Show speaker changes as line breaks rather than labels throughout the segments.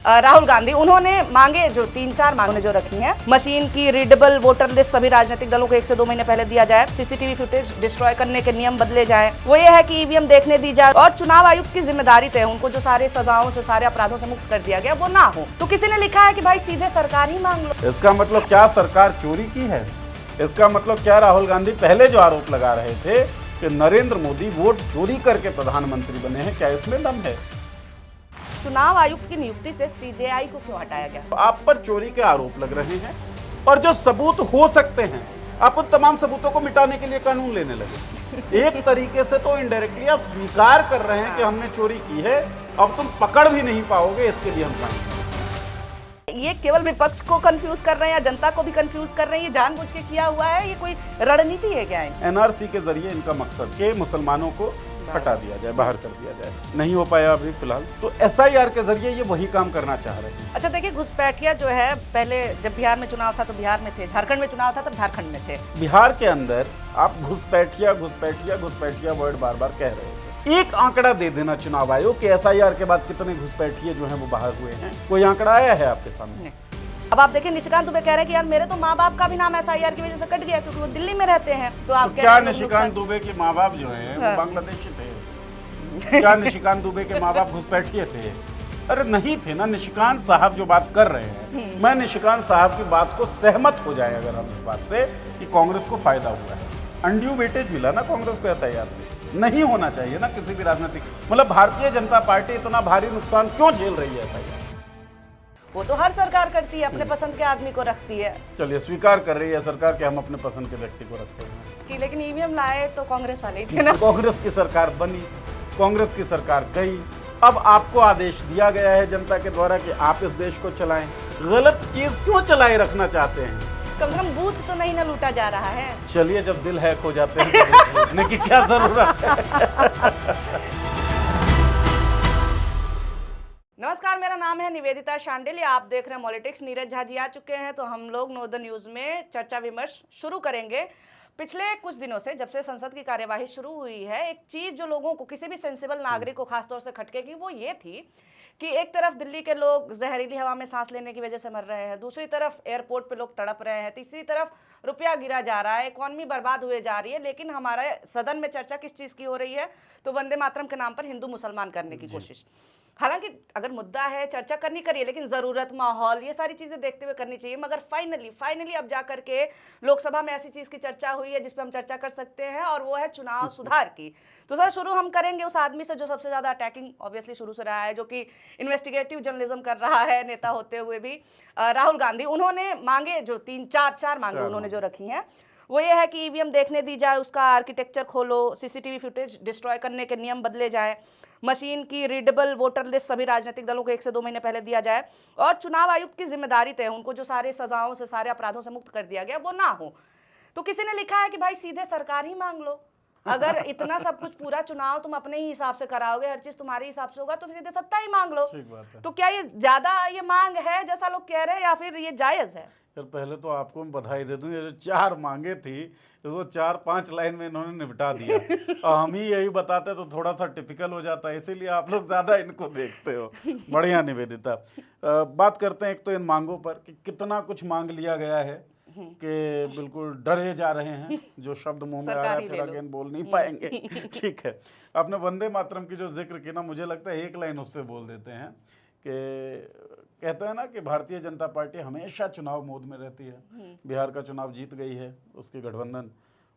राहुल गांधी उन्होंने मांगे जो 3-4 मांगे जो रखी हैं, मशीन की रीडेबल वोटर लिस्ट सभी राजनीतिक दलों को 1 से 2 महीने पहले दिया जाए, सीसीटीवी फुटेज डिस्ट्रॉय करने के नियम बदले जाए, वो ये है कि ईवीएम देखने दी जाए और चुनाव आयुक्त की जिम्मेदारी तय, उनको जो सारे सजाओं से सारे अपराधों से मुक्त कर दिया गया वो ना हो। तो किसी ने लिखा है कि भाई सीधे सरकार ही मांग लो।
इसका मतलब क्या सरकार चोरी की है? इसका मतलब क्या राहुल गांधी पहले जो आरोप लगा रहे थे कि नरेंद्र मोदी वोट चोरी करके प्रधानमंत्री बने हैं, क्या इसमें दम है?
चुनाव आयुक्त की नियुक्ति से सीजेआई को क्यों हटाया गया?
आप पर चोरी के आरोप लग रहे हैं और जो सबूत हो सकते हैं आप उन तमाम सबूतों को मिटाने के लिए कानून लेने लगे। एक तरीके से तो इनडायरेक्टली आप स्वीकार कर रहे हैं कि हमने चोरी की है, अब तुम पकड़ भी नहीं पाओगे, इसके लिए हम कानून।
ये केवल विपक्ष को कंफ्यूज कर रहे हैं या जनता को भी कंफ्यूज कर रहे हैं? ये जानबूझ के किया हुआ है, ये कोई रणनीति है क्या है?
एनआरसी के जरिए इनका मकसद कि मुसलमानों को हटा दिया जाए, बाहर कर दिया जाए। नहीं हो पाया अभी फिलहाल, तो एसआईआर के जरिए ये वही काम करना चाह रहे हैं।
अच्छा देखिए, घुसपैठिया जो है, पहले जब बिहार में चुनाव था तो बिहार में थे, झारखंड में चुनाव था तब झारखंड में थे।
बिहार के अंदर आप घुसपैठिया घुसपैठिया घुसपैठिया वर्ड बार बार कह रहे थे। एक आंकड़ा दे देना चुनाव आयोग कि एसआईआर के बाद कितने घुसपैठिए जो हैं वो बाहर हुए हैं, कोई आंकड़ा आया है आपके सामने?
अब आप देखिए, निशिकांत दुबे कह रहे हैं कि यार मेरे तो माँ बाप का भी नाम एसआईआर की वजह से कट गया क्योंकि वो दिल्ली में रहते हैं। तो आप
क्या निशिकांत दुबे के माँ बाप जो हैं वो बांग्लादेशी थे? क्या निशिकांत दुबे के माँ बाप घुसपैठिए थे? अरे नहीं थे ना। निशिकांत साहब जो बात कर रहे हैं, मैं निशिकांत साहब की बात को सहमत हो जाए अगर हम इस बात से कि कांग्रेस को फायदा हुआ है, अनड्यू वेटेज मिला ना कांग्रेस को एसआईआर से। नहीं होना चाहिए ना किसी भी राजनीतिक, मतलब भारतीय जनता पार्टी इतना भारी नुकसान क्यों झेल रही है एसआईआर?
वो तो हर सरकार करती है, अपने पसंद के आदमी को रखती है।
चलिए, स्वीकार कर रही है सरकार कि हम अपने पसंद के व्यक्ति को रखते हैं
कि लेकिन ईवीएम लाए तो कांग्रेस वाले ही थे ना।
कांग्रेस की सरकार बनी, कांग्रेस की सरकार गई, अब आपको आदेश दिया गया है जनता के द्वारा कि आप इस देश को चलाएं। गलत चीज क्यों चलाए रखना चाहते हैं?
कम से कम बूथ तो नहीं ना लूटा जा रहा है।
चलिए, जब दिल हैक हो जाते हैं तो लूटने की क्या जरूरत है?
नमस्कार, मेरा नाम है निवेदिता शांडिल, आप देख रहे हैं पॉलिटिक्स। नीरज झा जी आ चुके हैं, तो हम लोग नॉर्दर्न न्यूज में चर्चा विमर्श शुरू करेंगे। पिछले कुछ दिनों से जब से संसद की कार्यवाही शुरू हुई है, एक चीज जो लोगों को, किसी भी सेंसिबल नागरिक को खासतौर से खटकेगी, वो ये थी कि एक तरफ दिल्ली के लोग जहरीली हवा में सांस लेने की वजह से मर रहे हैं, दूसरी तरफ एयरपोर्ट पे लोग तड़प रहे हैं, तीसरी तरफ रुपया गिरा जा रहा है, इकॉनमी बर्बाद हुए जा रही है। लेकिन हमारे सदन में चर्चा किस चीज़ की हो रही है? तो वंदे मातरम के नाम पर हिंदू मुसलमान करने की कोशिश। हालांकि अगर मुद्दा है चर्चा करनी करिए, लेकिन ज़रूरत, माहौल, ये सारी चीज़ें देखते हुए करनी चाहिए। मगर फाइनली अब जा करके लोकसभा में ऐसी चीज़ की चर्चा हुई है जिस पर हम चर्चा कर सकते हैं, और वो है चुनाव सुधार की। तो सर, शुरू हम करेंगे उस आदमी से जो सबसे ज़्यादा अटैकिंग ऑब्वियसली शुरू से रहा है, जो कि इन्वेस्टिगेटिव जर्नलिज्म कर रहा है नेता होते हुए भी। राहुल गांधी उन्होंने मांगे जो 3-4 मांगे उन्होंने जो रखी हैं, वो ये है कि ईवीएम देखने दी जाए, उसका आर्किटेक्चर खोलो, सीसीटीवी फुटेज डिस्ट्रॉय करने के नियम बदले जाए, मशीन की रीडेबल वोटर लिस्ट सभी राजनीतिक दलों को 1 से 2 महीने पहले दिया जाए, और चुनाव आयुक्त की जिम्मेदारी तय, उनको जो सारे सजाओं से सारे अपराधों से मुक्त कर दिया गया वो ना हो। तो किसी ने लिखा है कि भाई सीधे सरकार ही मांग लो। अगर इतना सब कुछ, पूरा चुनाव तुम अपने ही हिसाब से कराओगे, हर चीज तुम्हारे हिसाब से होगा, तो सीधे सत्ता ही मांग लो। तो क्या ये ज्यादा ये मांग है जैसा लोग कह रहे हैं, या फिर ये जायज है?
यार, पहले तो आपको मैं बधाई दे दूं, ये जो 4 मांगे थी वो 4-5 लाइन में इन्होंने निपटा दिया। और हम ही यही बताते तो थोड़ा सा टिपिकल हो जाता है, इसीलिए आप लोग ज्यादा इनको देखते हो। बढ़िया निवेदिता। बात करते हैं एक तो इन मांगों पर कि कितना कुछ मांग लिया गया है कि बिल्कुल डरे जा रहे हैं। जो शब्द मुंह में आ रहा है फिर अगेन बोल नहीं पाएंगे। ठीक है, आपने वंदे मातरम की जो जिक्र की ना, मुझे लगता है एक लाइन उस पर बोल देते हैं कि कहते हैं ना कि भारतीय जनता पार्टी हमेशा चुनाव मोड में रहती है। बिहार का चुनाव जीत गई है उसकी गठबंधन,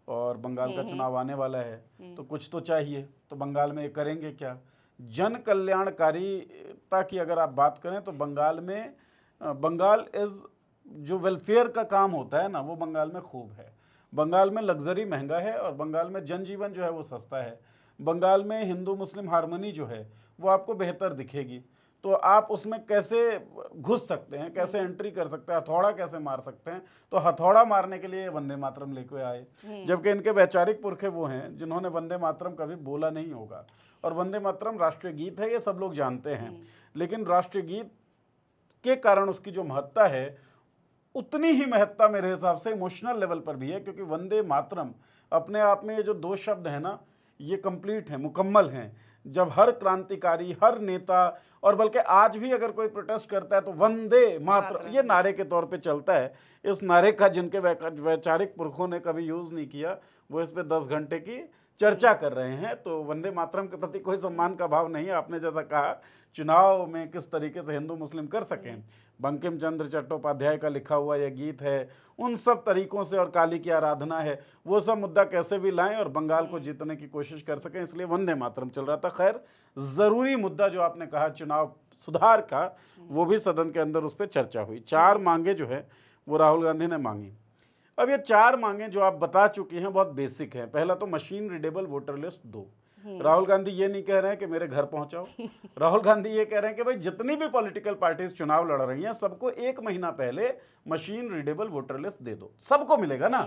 और बंगाल का चुनाव आने वाला है, तो कुछ तो चाहिए। तो बंगाल में ये करेंगे क्या? जन कल्याणकारिता की अगर आप बात करें तो बंगाल इज जो वेलफेयर का काम होता है ना, वो बंगाल में खूब है। बंगाल में लग्जरी महंगा है और बंगाल में जनजीवन जो है वो सस्ता है। बंगाल में हिंदू मुस्लिम हार्मनी जो है वो आपको बेहतर दिखेगी। तो आप उसमें कैसे घुस सकते हैं, कैसे एंट्री कर सकते हैं, हथौड़ा कैसे मार सकते हैं? तो हथौड़ा मारने के लिए वंदे मातरम लेके आए, जबकि इनके वैचारिक पुरखे वो हैं जिन्होंने वंदे मातरम कभी बोला नहीं होगा। और वंदे मातरम राष्ट्रीय गीत है, ये सब लोग जानते हैं, लेकिन राष्ट्रीय गीत के कारण उसकी जो महत्ता है, उतनी ही महत्ता मेरे हिसाब से इमोशनल लेवल पर भी है, क्योंकि वंदे मातरम अपने आप में ये जो 2 शब्द हैं ना, ये कंप्लीट हैं, मुकम्मल हैं। जब हर क्रांतिकारी, हर नेता, और बल्कि आज भी अगर कोई प्रोटेस्ट करता है तो वंदे मातरम ये नारे के तौर पे चलता है। इस नारे का जिनके वैचारिक पुरखों ने कभी यूज नहीं किया वो इस पे 10 घंटे की चर्चा कर रहे हैं। तो वंदे मातरम के प्रति कोई सम्मान का भाव नहीं है। आपने जैसा कहा चुनाव में किस तरीके से हिंदू मुस्लिम कर सकें, बंकिम चंद्र चट्टोपाध्याय का लिखा हुआ यह गीत है, उन सब तरीकों से, और काली की आराधना है, वो सब मुद्दा कैसे भी लाएं और बंगाल को जीतने की कोशिश कर सकें, इसलिए वंदे मातरम चल रहा था। खैर, ज़रूरी मुद्दा जो आपने कहा चुनाव सुधार का, वो भी सदन के अंदर उस पर चर्चा हुई। 4 मांगे जो है वो राहुल गांधी ने मांगी। अब ये 4 मांगे जो आप बता चुकी हैं बहुत बेसिक हैं। पहला तो मशीन रीडेबल वोटर लिस्ट दो। राहुल गांधी ये नहीं कह रहे हैं कि मेरे घर पहुंचाओ। राहुल गांधी ये कह रहे हैं कि भाई जितनी भी पॉलिटिकल पार्टीज चुनाव लड़ रही हैं सबको 1 महीना पहले मशीन रीडेबल वोटर लिस्ट दे दो। सबको मिलेगा ना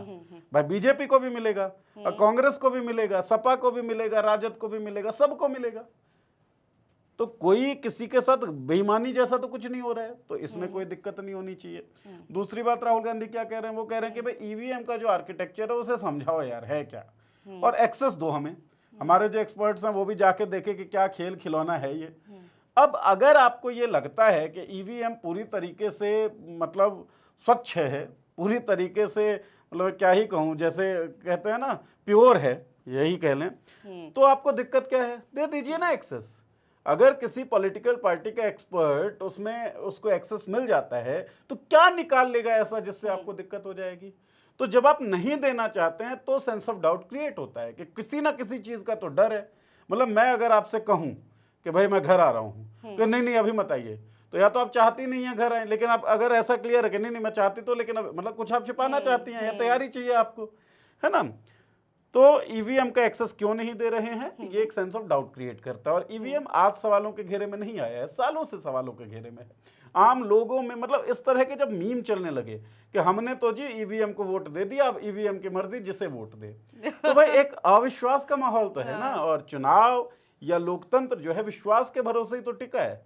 भाई, बीजेपी को भी मिलेगा, कांग्रेस को भी मिलेगा, सपा को भी मिलेगा, राजद को भी मिलेगा, सबको मिलेगा। तो कोई किसी के साथ बेईमानी जैसा तो कुछ नहीं हो रहा है, तो इसमें कोई दिक्कत नहीं होनी चाहिए। दूसरी बात राहुल गांधी क्या कह रहे हैं, वो कह रहे हैं कि भाई ईवीएम का जो आर्किटेक्चर है उसे समझाओ यार है क्या, और एक्सेस दो हमें। हमारे जो एक्सपर्ट्स हैं वो भी जाके देखे कि क्या खेल खिलौना है ये। अब अगर आपको ये लगता है कि ईवीएम पूरी तरीके से मतलब स्वच्छ है, पूरी तरीके से मतलब क्या ही कहूँ, जैसे कहते हैं ना प्योर है, यही कह लें, तो आपको दिक्कत क्या है, दे दीजिए ना एक्सेस। अगर किसी पॉलिटिकल पार्टी का एक्सपर्ट उसमें उसको एक्सेस मिल जाता है तो क्या निकाल लेगा ऐसा जिससे आपको दिक्कत हो जाएगी। तो जब आप नहीं देना चाहते हैं तो सेंस ऑफ डाउट क्रिएट होता है कि किसी ना किसी चीज़ का तो डर है। मतलब मैं अगर आपसे कहूं कि भाई मैं घर आ रहा हूं कि नहीं अभी मत आइए, तो या तो आप चाहती नहीं है घर आए, लेकिन आप अगर ऐसा क्लियर है कि नहीं मैं चाहती तो, लेकिन अब मतलब कुछ आप छिपाना चाहती हैं या तैयारी चाहिए आपको, है ना। तो ईवीएम का एक्सेस क्यों नहीं दे रहे हैं, ये एक सेंस ऑफ डाउट क्रिएट करता है। और ईवीएम आज सवालों के घेरे में नहीं आया है, सालों से सवालों के घेरे में है। आम लोगों में मतलब इस तरह के जब मीम चलने लगे कि हमने तो जी ईवीएम को वोट दे दिया, अब ईवीएम की मर्जी जिसे वोट दे, तो भाई एक अविश्वास का माहौल तो है ना। और चुनाव या लोकतंत्र जो है विश्वास के भरोसे ही तो टिका है।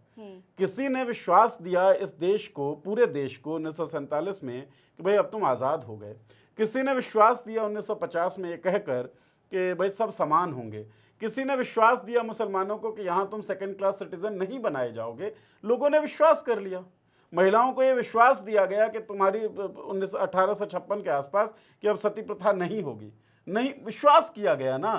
किसी ने विश्वास दिया इस देश को, पूरे देश को 1947 में कि भाई अब तुम आज़ाद हो गए। किसी ने विश्वास दिया 1950 में ये कहकर कि भाई सब समान होंगे। किसी ने विश्वास दिया मुसलमानों को कि यहाँ तुम सेकंड क्लास सिटीजन नहीं बनाए जाओगे, लोगों ने विश्वास कर लिया। महिलाओं को ये विश्वास दिया गया कि तुम्हारी 1856 के आसपास कि अब सती प्रथा नहीं होगी, नहीं विश्वास किया गया ना।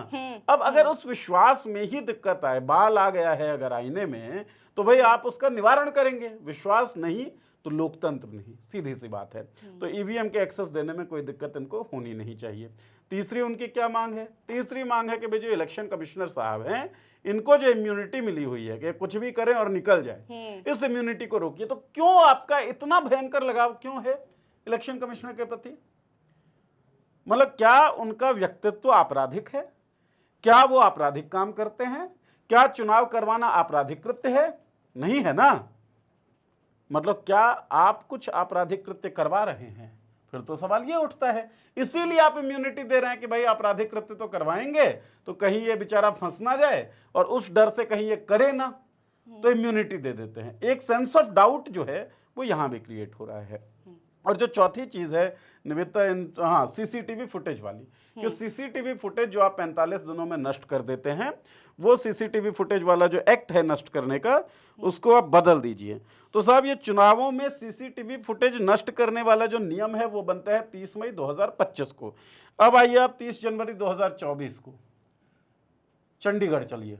अब अगर उस विश्वास में ही दिक्कत आए, बाल आ गया है अगर आईने में, तो भाई आप उसका निवारण करेंगे। विश्वास नहीं तो लोकतंत्र नहीं, सीधी सी बात है। तो ईवीएम के एक्सेस देने में कोई दिक्कत इनको होनी नहीं चाहिए। तीसरी उनकी क्या मांग है, तीसरी मांग है कि भाई जो इलेक्शन कमिश्नर साहब हैं इनको जो इम्यूनिटी मिली हुई है कि कुछ भी करें और निकल जाए, इस इम्यूनिटी को रोकिए। तो क्यों आपका इतना भयंकर लगाव क्यों है इलेक्शन कमिश्नर के प्रति? मतलब क्या उनका व्यक्तित्व आपराधिक है? क्या वो आपराधिक काम करते हैं? क्या चुनाव करवाना आपराधिक कृत्य है? नहीं है ना। मतलब क्या आप कुछ आपराधिक कृत्य करवा रहे हैं? फिर तो सवाल ये उठता है। इसीलिए आप इम्यूनिटी दे रहे हैं कि भाई आपराधिक कृत्य तो करवाएंगे तो कहीं ये बेचारा फंस ना जाए, और उस डर से कहीं ये करे ना, तो इम्यूनिटी दे देते हैं। एक सेंस ऑफ डाउट जो है वो यहां भी क्रिएट हो रहा है। और जो चौथी चीज है निवेदिता, हाँ सीसीटीवी फुटेज वाली, कि सीसीटीवी फुटेज जो आप 45 दिनों में नष्ट कर देते हैं, वो सीसीटीवी फुटेज वाला जो एक्ट है नष्ट करने का, उसको आप बदल दीजिए। तो साहब ये चुनावों में सीसीटीवी फुटेज नष्ट करने वाला जो नियम है वो बनता है 30 मई 2025 को। अब आइए आप 30 जनवरी 2024 को चंडीगढ़ चलिए,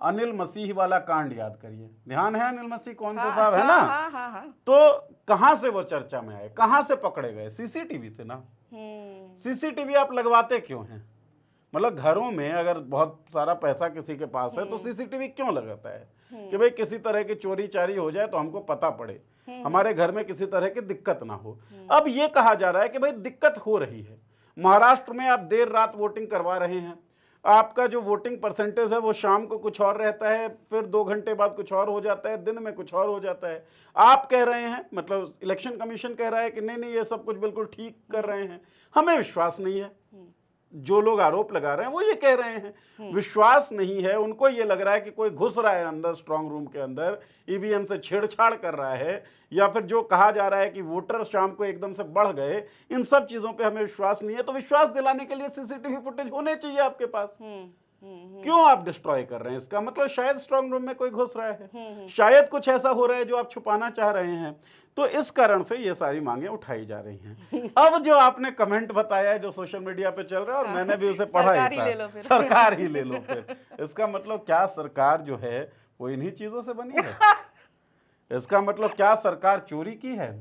अनिल मसीह वाला कांड याद करिए। ध्यान है अनिल मसीह कौन थे साहब, है ना। तो कहां से वो चर्चा में आए, कहां से पकड़े गए? सीसीटीवी से ना। सीसीटीवी आप लगवाते क्यों हैं? मतलब घरों में अगर बहुत सारा पैसा किसी के पास है तो सीसीटीवी क्यों लगाता है? कि भाई किसी तरह की चोरी चारी हो जाए तो हमको पता पड़े, हमारे घर में किसी तरह की दिक्कत ना हो। अब ये कहा जा रहा है कि भाई दिक्कत हो रही है। महाराष्ट्र में आप देर रात वोटिंग करवा रहे हैं, आपका जो वोटिंग परसेंटेज है वो शाम को कुछ और रहता है, फिर 2 घंटे बाद कुछ और हो जाता है, दिन में कुछ और हो जाता है। आप कह रहे हैं, मतलब इलेक्शन कमीशन कह रहा है कि नहीं नहीं ये सब कुछ बिल्कुल ठीक कर रहे हैं। हमें विश्वास नहीं है। जो लोग आरोप लगा रहे हैं वो ये कह रहे हैं विश्वास नहीं है। उनको ये लग रहा है कि कोई घुस रहा है अंदर, स्ट्रांग रूम के अंदर ईवीएम से छेड़छाड़ कर रहा है, या फिर जो कहा जा रहा है कि वोटर शाम को एकदम से बढ़ गए। इन सब चीजों पे हमें विश्वास नहीं है। तो विश्वास दिलाने के लिए सीसीटीवी फुटेज होने चाहिए आपके पास। क्यों आप डिस्ट्रॉय कर रहे हैं? इसका मतलब शायद स्ट्रांग रूम में कोई घुस रहा है, शायद कुछ ऐसा हो रहा है जो आप छुपाना चाह रहे हैं। तो इस कारण से ये सारी मांगे उठाई जा रही हैं। अब जो आपने कमेंट बताया है जो सोशल मीडिया पे चल रहा है, और मैंने भी उसे पढ़ा
सरकार ही
ही
ले लो
था,
फिर।
सरकार ही ले लो फिर। इसका मतलब क्या सरकार जो है वो इन्हीं चीजों से बनी है? इसका मतलब क्या सरकार चोरी की है?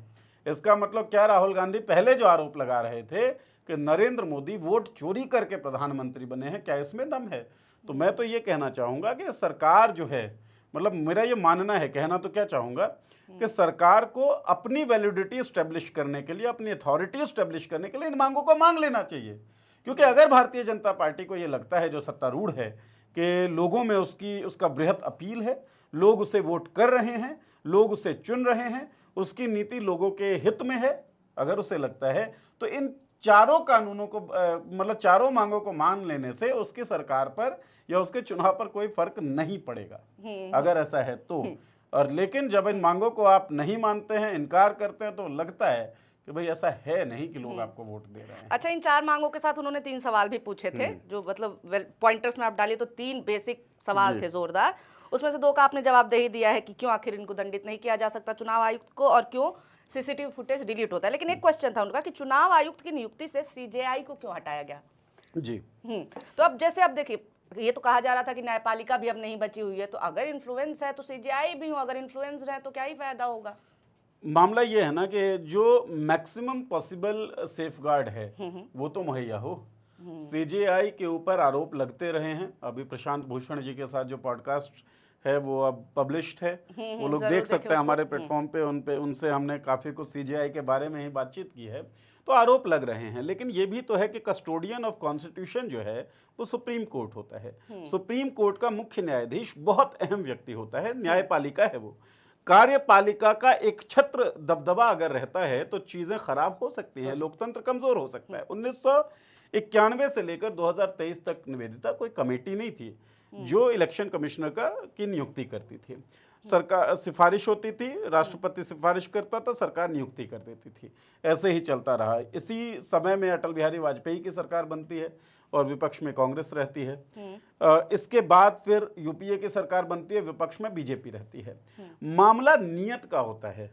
इसका मतलब क्या राहुल गांधी पहले जो आरोप लगा रहे थे कि नरेंद्र मोदी वोट चोरी करके प्रधानमंत्री बने हैं, क्या इसमें दम है? तो मैं तो ये कहना चाहूंगा कि सरकार जो है, मतलब मेरा ये मानना है, कहना तो क्या चाहूंगा कि सरकार को अपनी वैलिडिटी स्टेब्लिश करने के लिए, अपनी अथॉरिटी स्टेब्लिश करने के लिए इन मांगों को मांग लेना चाहिए। क्योंकि अगर भारतीय जनता पार्टी को ये लगता है, जो सत्तारूढ़ है, कि लोगों में उसका बृहत अपील है, लोग उसे वोट कर रहे हैं, लोग उसे चुन रहे हैं, उसकी नीति लोगों के हित में है, अगर उसे लगता है, तो इन चारों कानूनों को मतलब चारों मांगों को मान लेने से उसकी सरकार पर या उसके चुनाव पर कोई फर्क नहीं पड़ेगा, अगर ऐसा है तो। और लेकिन जब इन मांगों को आप नहीं मानते हैं, इनकार करते हैं, तो लगता है कि भाई ऐसा है नहीं कि लोग आपको वोट दे रहे हैं।
अच्छा, इन 4 मांगों के साथ उन्होंने 3 सवाल भी पूछे थे, जो मतलब पॉइंटर्स में आप डालिए तो 3 बेसिक सवाल थे जोरदार। उसमें से 2 का आपने जवाब दे ही दिया है कि क्यों आखिर इनको दंडित नहीं किया जा सकता चुनाव आयुक्त को, और क्यों सीसीटीवी फुटेज डिलीट होता है। लेकिन एक क्वेश्चन था उनका कि चुनाव आयुक्त की नियुक्ति से सीजेआई को क्यों हटाया गया?
जी।
तो अब जैसे अब देखिए, ये तो कहा जा रहा था कि न्यायपालिका भी अब नहीं बची हुई है, तो अगर इन्फ्लुएंस है तो सीजेआई भी हो, अगर इन्फ्लुएंस है तो क्या ही फायदा होगा?
मामला ये है ना कि जो मैक्सिमम पॉसिबल सेफगार्ड है वो तो मुहैया हो। सीजेआई के ऊपर आरोप लगते रहे हैं। अभी प्रशांत भूषण जी के साथ जो पॉडकास्ट है वो अब पब्लिश्ड है, वो लोग देख सकते हैं हमारे प्लेटफॉर्म पे। उनसे हमने काफ़ी कुछ सीजेआई के बारे में ही बातचीत की है। तो आरोप लग रहे हैं, लेकिन ये भी तो है कि कस्टोडियन ऑफ कॉन्स्टिट्यूशन जो है वो सुप्रीम कोर्ट होता है। सुप्रीम कोर्ट का मुख्य न्यायाधीश बहुत अहम व्यक्ति होता है, न्यायपालिका है वो। कार्यपालिका का एक छत्र दबदबा अगर रहता है तो चीजें खराब हो सकती हैं, लोकतंत्र कमजोर हो सकता है। 1991 से लेकर 2023 तक निवेदिता कोई कमेटी नहीं थी जो इलेक्शन कमिश्नर की नियुक्ति करती थी। सरकार सिफारिश होती थी, राष्ट्रपति सिफारिश करता था, सरकार नियुक्ति कर देती थी। ऐसे ही चलता रहा। इसी समय में अटल बिहारी वाजपेयी की सरकार बनती है और विपक्ष में कांग्रेस रहती है। इसके बाद फिर यूपीए की सरकार बनती है, विपक्ष में बीजेपी रहती है। मामला नियत का होता है।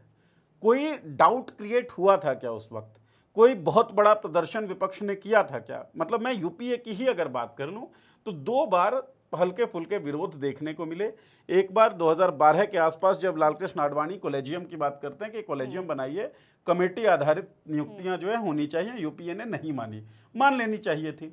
कोई डाउट क्रिएट हुआ था क्या उस वक्त? कोई बहुत बड़ा प्रदर्शन विपक्ष ने किया था क्या? मतलब मैं यूपीए की ही अगर बात कर लूं तो 2 बार हल्के फुल्के विरोध देखने को मिले। एक बार 2012 के आसपास जब लालकृष्ण आडवाणी कॉलेजियम की बात करते हैं कि कॉलेजियम बनाइए, कमेटी आधारित नियुक्तियां जो है होनी चाहिए, यूपीए ने नहीं मानी। मान लेनी चाहिए थी,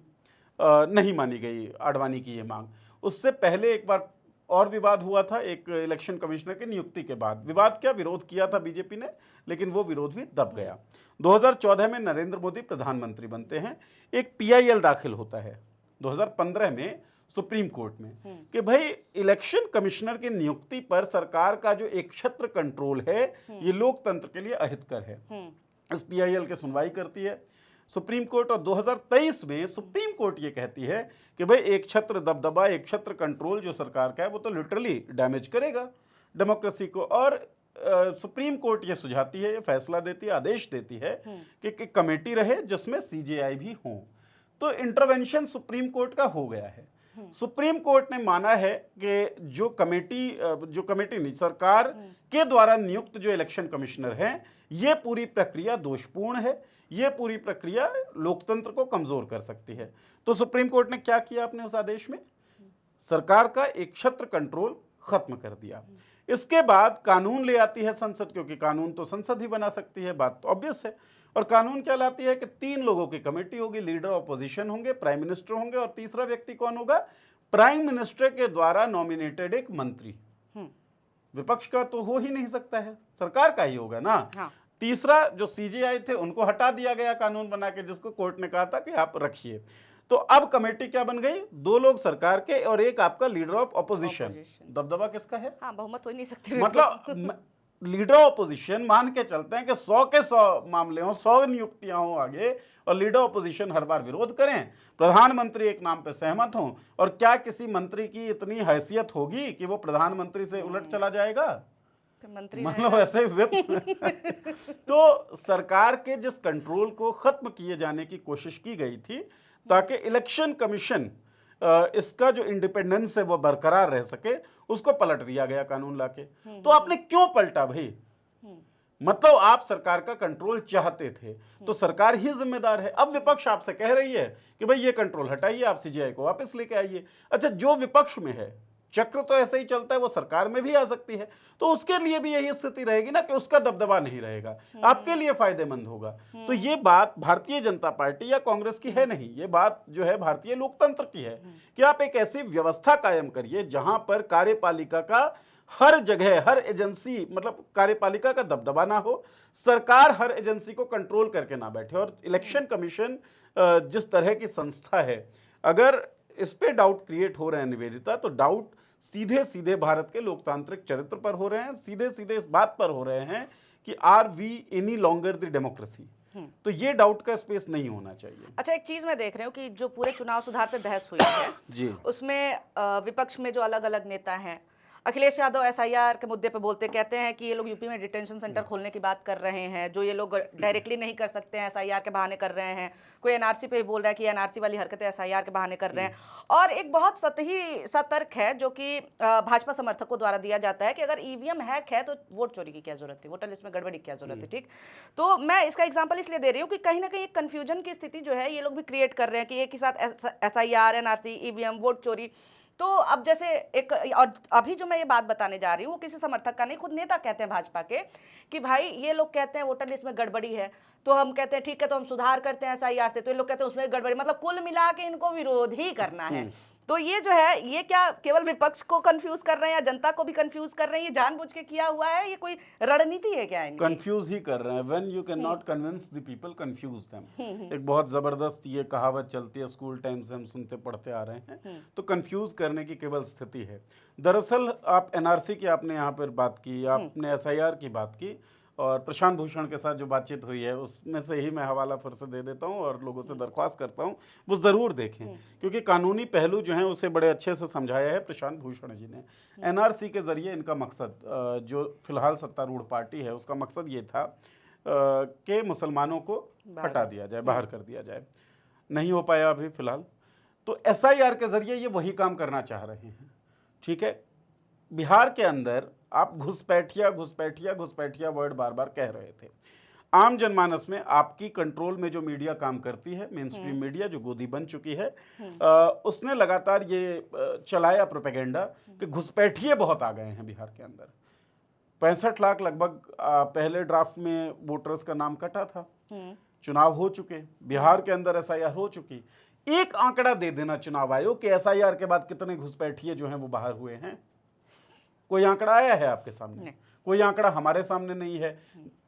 नहीं मानी गई आडवाणी की ये मांग। उससे पहले एक बार और विवाद हुआ था, एक इलेक्शन कमिश्नर की नियुक्ति के बाद। विवाद क्या, विरोध किया था बीजेपी ने, लेकिन वो विरोध भी दब गया। 2014 में नरेंद्र मोदी प्रधानमंत्री बनते हैं, एक पीआईएल दाखिल होता है 2015 में सुप्रीम कोर्ट में कि भाई इलेक्शन कमिश्नर की नियुक्ति पर सरकार का जो एक छत्र कंट्रोल है ये लोकतंत्र के लिए अहितकर है। इस पीआईएल की सुनवाई करती है सुप्रीम कोर्ट, और 2023 में सुप्रीम कोर्ट ये कहती है कि भाई एक छत्र दबदबा, एक छत्र कंट्रोल जो सरकार का है वो तो लिटरली डैमेज करेगा डेमोक्रेसी को। और सुप्रीम कोर्ट ये सुझाती है, ये फैसला देती है, आदेश देती है कि कमेटी रहे जिसमें सीजेआई भी हो। तो इंटरवेंशन सुप्रीम कोर्ट का हो गया है। सुप्रीम कोर्ट ने माना है कि जो कमेटी नहीं, सरकार के द्वारा नियुक्त जो इलेक्शन कमिश्नर हैं, ये पूरी प्रक्रिया दोषपूर्ण है, ये पूरी प्रक्रिया लोकतंत्र को कमजोर कर सकती है। तो सुप्रीम कोर्ट ने क्या किया अपने उस आदेश में? सरकार का एक छत्र कंट्रोल खत्म कर दिया। इसके बाद कानून ले आती है संसद, क्योंकि कानून तो संसद ही बना सकती है, बात तो ऑब्वियस है। और कानून क्या लाती है कि 3 लोगों की कमेटी होगी, लीडर ऑपोजिशन होंगे, प्राइम मिनिस्टर होंगे, और तीसरा व्यक्ति कौन होगा? प्राइम मिनिस्टर के द्वारा नॉमिनेटेड एक मंत्री। विपक्ष का तो हो ही नहीं सकता है, सरकार का ही होगा ना।
हाँ।
तीसरा जो सीजेआई थे उनको हटा दिया गया कानून बना के, जिसको कोर्ट ने कहा था कि आप रखिए। तो अब कमेटी क्या बन गई? 2 लोग सरकार के और एक आपका लीडर ऑफ ऑपोजिशन। दबदबा किसका है?
हाँ, बहुमत हो ही नहीं सकती।
मतलब लीडर ऑपोजिशन मान के चलते हैं कि 100 के 100 मामले हों, 100 नियुक्तियां हों आगे, और लीडर ऑपोजिशन हर बार विरोध करें, प्रधानमंत्री एक नाम पे सहमत हों, और क्या किसी मंत्री की इतनी हैसियत होगी कि वो प्रधानमंत्री से उलट चला जाएगा?
मंत्री
मतलब ऐसे तो सरकार के जिस कंट्रोल को खत्म किए जाने की कोशिश की गई थी ताकि इलेक्शन कमीशन इसका जो इंडिपेंडेंस है वो बरकरार रह सके, उसको पलट दिया गया कानून लाके। तो आपने क्यों पलटा भाई? मतलब आप सरकार का कंट्रोल चाहते थे तो सरकार ही जिम्मेदार है। अब विपक्ष आपसे कह रही है कि भाई ये कंट्रोल हटाइए, आप सीजीआई को वापस लेके आइए। अच्छा, जो विपक्ष में है चक्र तो ऐसे ही चलता है, वो सरकार में भी आ सकती है, तो उसके लिए भी यही स्थिति रहेगी ना कि उसका दबदबा नहीं रहेगा, आपके लिए फायदेमंद होगा। तो ये बात भारतीय जनता पार्टी या कांग्रेस की है नहीं, ये बात जो है भारतीय लोकतंत्र की है कि आप एक ऐसी व्यवस्था कायम करिए जहां पर कार्यपालिका का हर जगह, हर एजेंसी, मतलब कार्यपालिका का दबदबा ना हो, सरकार हर एजेंसी को कंट्रोल करके ना बैठे। और इलेक्शन कमीशन जिस तरह की संस्था है, अगर इस पे डाउट क्रिएट हो रहे हैं निवेदिता, तो डाउट सीधे सीधे भारत के लोकतांत्रिक चरित्र पर हो रहे हैं, सीधे सीधे इस बात पर हो रहे हैं कि are we any longer the democracy. तो ये डाउट का स्पेस नहीं होना चाहिए।
अच्छा, एक चीज मैं देख रही हूँ कि जो पूरे चुनाव सुधार पे बहस हुई है
जी,
उसमें विपक्ष में जो अलग अलग नेता हैं, अखिलेश यादव एसआईआर के मुद्दे पे बोलते कहते हैं कि ये लोग यूपी में डिटेंशन सेंटर खोलने की बात कर रहे हैं, जो ये लोग डायरेक्टली नहीं कर सकते हैं, एसआईआर के बहाने कर रहे हैं। कोई एनआरसी पे भी बोल रहा है कि एनआरसी वाली हरकतें एसआईआर के बहाने कर रहे हैं। और एक बहुत सतही सा तर्क है जो कि भाजपा समर्थकों द्वारा दिया जाता है कि अगर ईवीएम हैक है तो वोट चोरी की क्या जरूरत थी, वोटर लिस्ट में गड़बड़ी की क्या जरूरत है। ठीक, तो मैं इसका एग्जाम्पल इसलिए दे रही हूँ कि कहीं ना कहीं एक कन्फ्यूजन की स्थिति जो है ये लोग भी क्रिएट कर रहे हैं कि एक ही साथ एसआईआर, एनआरसी, ईवीएम, वोट चोरी। तो अब जैसे एक, और अभी जो मैं ये बात बताने जा रही हूँ वो किसी समर्थक का नहीं, खुद नेता कहते हैं भाजपा के कि भाई ये लोग कहते हैं वोटर लिस्ट में गड़बड़ी है, तो हम कहते हैं ठीक है तो हम सुधार करते हैं एसआईआर से, तो ये लोग कहते हैं उसमें गड़बड़ी, मतलब कुल मिला के इनको विरोध ही करना है। तो ये जो है ये क्या केवल विपक्ष को कंफ्यूज कर रहे हैं या जनता को भी कंफ्यूज कर रहे हैं? ये जानबूझ के किया हुआ है, ये कोई रणनीति है क्या इनकी?
कंफ्यूज ही कर रहे हैं। When you can not convince the people, confuse them. एक बहुत जबरदस्त ये कहावत चलती है, स्कूल टाइम से हम सुनते पढ़ते आ रहे हैं। तो कंफ्यूज करने की केवल स्थिति है। दरअसल आप एनआरसी की आपने यहाँ पर बात की, आपने एसआईआर की बात की, और प्रशांत भूषण के साथ जो बातचीत हुई है उसमें से ही मैं हवाला फिर से दे देता हूं और लोगों से दरख्वास्त करता हूं वो ज़रूर देखें, क्योंकि कानूनी पहलू जो हैं उसे बड़े अच्छे से समझाया है प्रशांत भूषण जी ने। एनआरसी के ज़रिए इनका मकसद, जो फिलहाल सत्तारूढ़ पार्टी है उसका मकसद ये था कि मुसलमानों को हटा दिया जाए, बाहर कर दिया जाए। नहीं हो पाया अभी फ़िलहाल। तो एसआईआर के ज़रिए ये वही काम करना चाह रहे हैं। ठीक है, बिहार के अंदर आप घुसपैठिया घुसपैठिया घुसपैठिया वर्ड बार बार कह रहे थे। आम जनमानस में आपकी कंट्रोल में जो मीडिया काम करती है, मेन स्ट्रीम मीडिया जो गोदी बन चुकी है, उसने लगातार ये चलाया प्रोपेगेंडा कि घुसपैठिए बहुत आ गए हैं बिहार के अंदर। 65 लाख लगभग पहले ड्राफ्ट में वोटर्स का नाम कटा था, चुनाव हो चुके, बिहार के अंदर एसआईआर हो चुकी। एक आंकड़ा दे देना चुनाव आयोग कि एसआईआर के बाद कितने घुसपैठिए जो हैं वो बाहर हुए हैं। कोई आंकड़ा आया है आपके सामने? कोई आंकड़ा हमारे सामने नहीं है।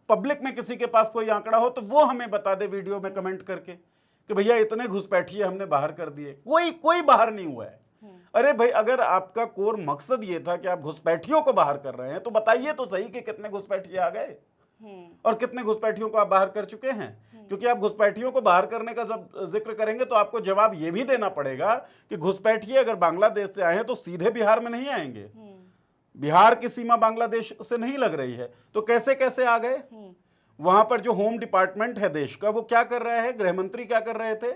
पब्लिक में किसी के पास कोई आंकड़ा हो तो वो हमें बता दे वीडियो में कमेंट करके कि भैया इतने घुसपैठिए हमने बाहर कर दिए। कोई बाहर नहीं हुआ है। अरे भाई, अगर आपका कोर मकसद ये था कि आप घुसपैठियों को बाहर कर रहे हैं तो बताइए तो सही कि कितने घुसपैठिए आ गए और कितने घुसपैठियों को आप बाहर कर चुके हैं। क्योंकि आप घुसपैठियों को बाहर करने का जब जिक्र करेंगे तो आपको जवाब ये भी देना पड़ेगा कि घुसपैठिए अगर बांग्लादेश से आए हैं तो सीधे बिहार में नहीं आएंगे। बिहार की सीमा बांग्लादेश से नहीं लग रही है, तो कैसे कैसे आ गए? वहां पर जो होम डिपार्टमेंट है देश का वो क्या कर रहा है, गृह मंत्री क्या कर रहे थे,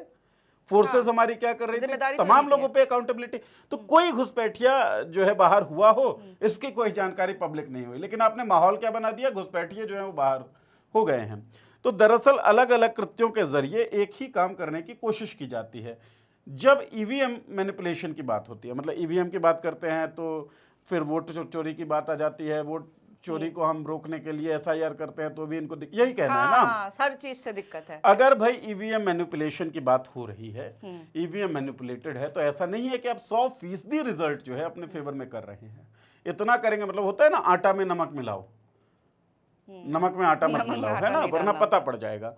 फोर्सेस हमारी क्या कर रही थी, तमाम लोगों पे अकाउंटेबिलिटी। तो कोई घुसपैठिया जो है बाहर हुआ हो इसकी कोई जानकारी पब्लिक नहीं हुई, लेकिन आपने माहौल क्या बना दिया, घुसपैठिए जो है वो बाहर हो गए हैं। तो दरअसल अलग अलग कृत्यों के जरिए एक ही काम करने की कोशिश की जाती है। जब ईवीएम मैनिपुलेशन की बात होती है, मतलब ईवीएम की बात करते हैं तो फिर वोट चोरी की बात आ जाती है। वोट चोरी को हम रोकने के लिए एसआईआर करते हैं तो भी इनको यही कहना है ना,
हाँ, हर चीज से दिक्कत है।
अगर भाई ईवीएम मैनिपुलेशन की बात हो रही है, ईवीएम मैनिपुलेटेड है, तो ऐसा नहीं है कि आप 100% रिजल्ट जो है अपने फेवर में कर रहे हैं। इतना करेंगे मतलब होता है ना, आटा में नमक मिलाओ, नमक में आटा मत मिलाओ, है ना, वरना पता पड़ जाएगा।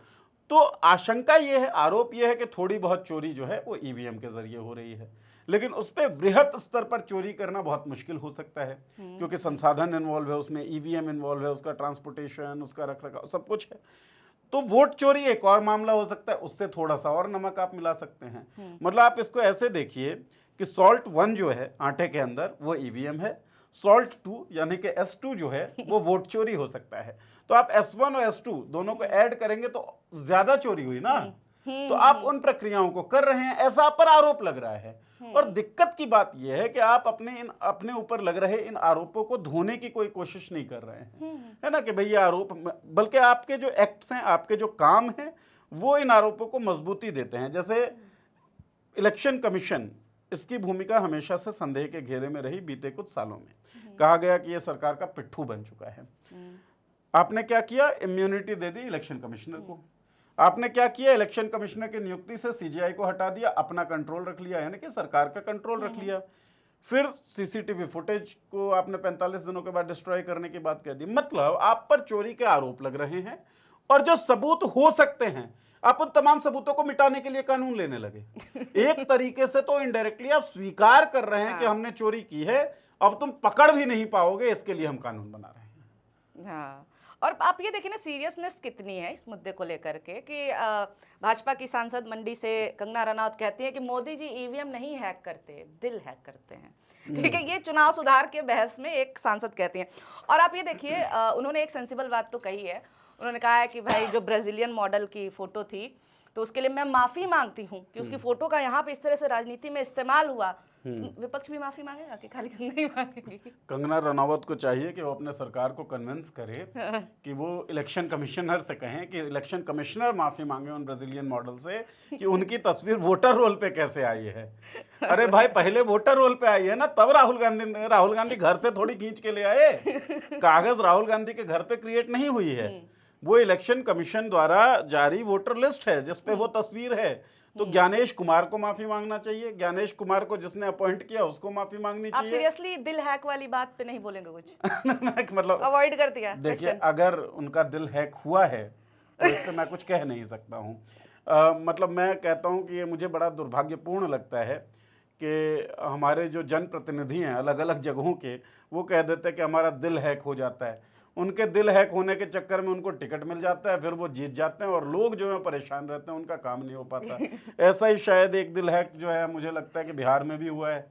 तो आशंका ये है, आरोप ये है कि थोड़ी बहुत चोरी जो है वो ईवीएम के जरिए हो रही है, लेकिन उस पर वृहत स्तर पर चोरी करना बहुत मुश्किल हो सकता है, क्योंकि संसाधन इन्वॉल्व है उसमें, ईवीएम इन्वॉल्व है, उसका ट्रांसपोर्टेशन, उसका रखरखाव, सब कुछ है। तो वोट चोरी एक और मामला हो सकता है, उससे थोड़ा सा और नमक आप मिला सकते हैं। मतलब आप इसको ऐसे देखिए कि सॉल्ट 1 जो है आटे के अंदर वो ईवीएम है, सॉल्ट 2 यानी कि S2 जो है वो वोट चोरी हो सकता है। तो आप S1 और S2 दोनों को ऐड करेंगे तो ज्यादा चोरी हुई ना। तो आप उन प्रक्रियाओं को कर रहे हैं, ऐसा आप पर आरोप लग रहा है। और दिक्कत की बात यह है कि आप अपने ऊपर लग रहे इन आरोपों को धोने की कोई कोशिश नहीं कर रहे हैं, है ना, कि भाई ये आरोप, बल्कि आपके जो एक्ट्स हैं, आपके जो काम हैं, वो इन आरोपों को मजबूती देते हैं। जैसे इलेक्शन कमीशन, इसकी भूमिका हमेशा से संदेह के घेरे में रही। बीते कुछ सालों में कहा गया कि यह सरकार का पिट्ठू बन चुका है। आपने क्या किया? इम्यूनिटी दे दी इलेक्शन कमिश्नर को। आपने क्या किया? इलेक्शन कमिश्नर की नियुक्ति से सीजीआई को हटा दिया, अपना कंट्रोल रख लिया, यानी कि सरकार का कंट्रोल रख लिया। फिर सीसीटीवी फुटेज को आपने 45 दिनों के बाद डिस्ट्रॉय करने की बात कह दी। मतलब आप पर चोरी के आरोप लग रहे हैं, और जो सबूत हो सकते हैं, आप उन तमाम सबूतों को मिटाने के लिए कानून लेने लगे। एक तरीके से तो इनडायरेक्टली आप स्वीकार कर रहे हैं कि हमने चोरी की है, अब तुम पकड़ भी नहीं पाओगे, इसके लिए हम कानून बना रहे हैं।
हाँ, और आप ये देखिए ना, सीरियसनेस कितनी है इस मुद्दे को लेकर के कि भाजपा की सांसद मंडी से कंगना रनौत कहती है कि मोदी जी ईवीएम नहीं हैक करते, दिल हैक करते हैं। ठीक है, ये चुनाव सुधार के बहस में एक सांसद कहती हैं। और आप ये देखिए, उन्होंने एक सेंसिबल बात तो कही है। उन्होंने कहा है कि भाई जो ब्राजीलियन मॉडल की फोटो थी, तो उसके लिए मैं माफी मांगती हूँ कि उसकी फोटो का यहाँ पे इस तरह से राजनीति में इस्तेमाल हुआ। विपक्ष भी माफी मांगेगा कि खाली कंगना ही मांगेगी?
कंगना रनौत को चाहिए कि वो अपने सरकार को कन्विंस करे कि वो इलेक्शन कमिश्नर से कहें कि इलेक्शन कमिश्नर माफी मांगे उन ब्राजीलियन मॉडल से कि उनकी तस्वीर वोटर रोल पे कैसे आई है। अरे भाई, पहले वोटर रोल पे आई है ना, तब राहुल गांधी घर से थोड़ी खींच के ले आए। कागज राहुल गांधी के घर पे क्रिएट नहीं हुई है, वो इलेक्शन कमीशन द्वारा जारी वोटर लिस्ट है जिसपे वो तस्वीर है। तो ज्ञानेश कुमार को माफी मांगना चाहिए, ज्ञानेश कुमार को जिसने अपॉइंट किया उसको माफी मांगनी चाहिए।
आप सीरियसली दिल हैक वाली बात पे नहीं बोलेंगे कुछ?
मतलब
अवॉइड कर दिया।
देखिए, अगर उनका दिल हैक हुआ है तो इस पे मैं कुछ कह नहीं सकता हूँ। मतलब मैं कहता हूँ कि ये मुझे बड़ा दुर्भाग्यपूर्ण लगता है कि हमारे जो जनप्रतिनिधि हैं अलग अलग जगहों के, वो कह देते हैं कि हमारा दिल हैक हो जाता है। उनके दिल हैक होने के चक्कर में उनको टिकट मिल जाता है, फिर वो जीत जाते हैं, और लोग जो है परेशान रहते हैं, उनका काम नहीं हो पाता। ऐसा ही शायद एक दिल हैक जो है, मुझे लगता है कि बिहार में भी हुआ है।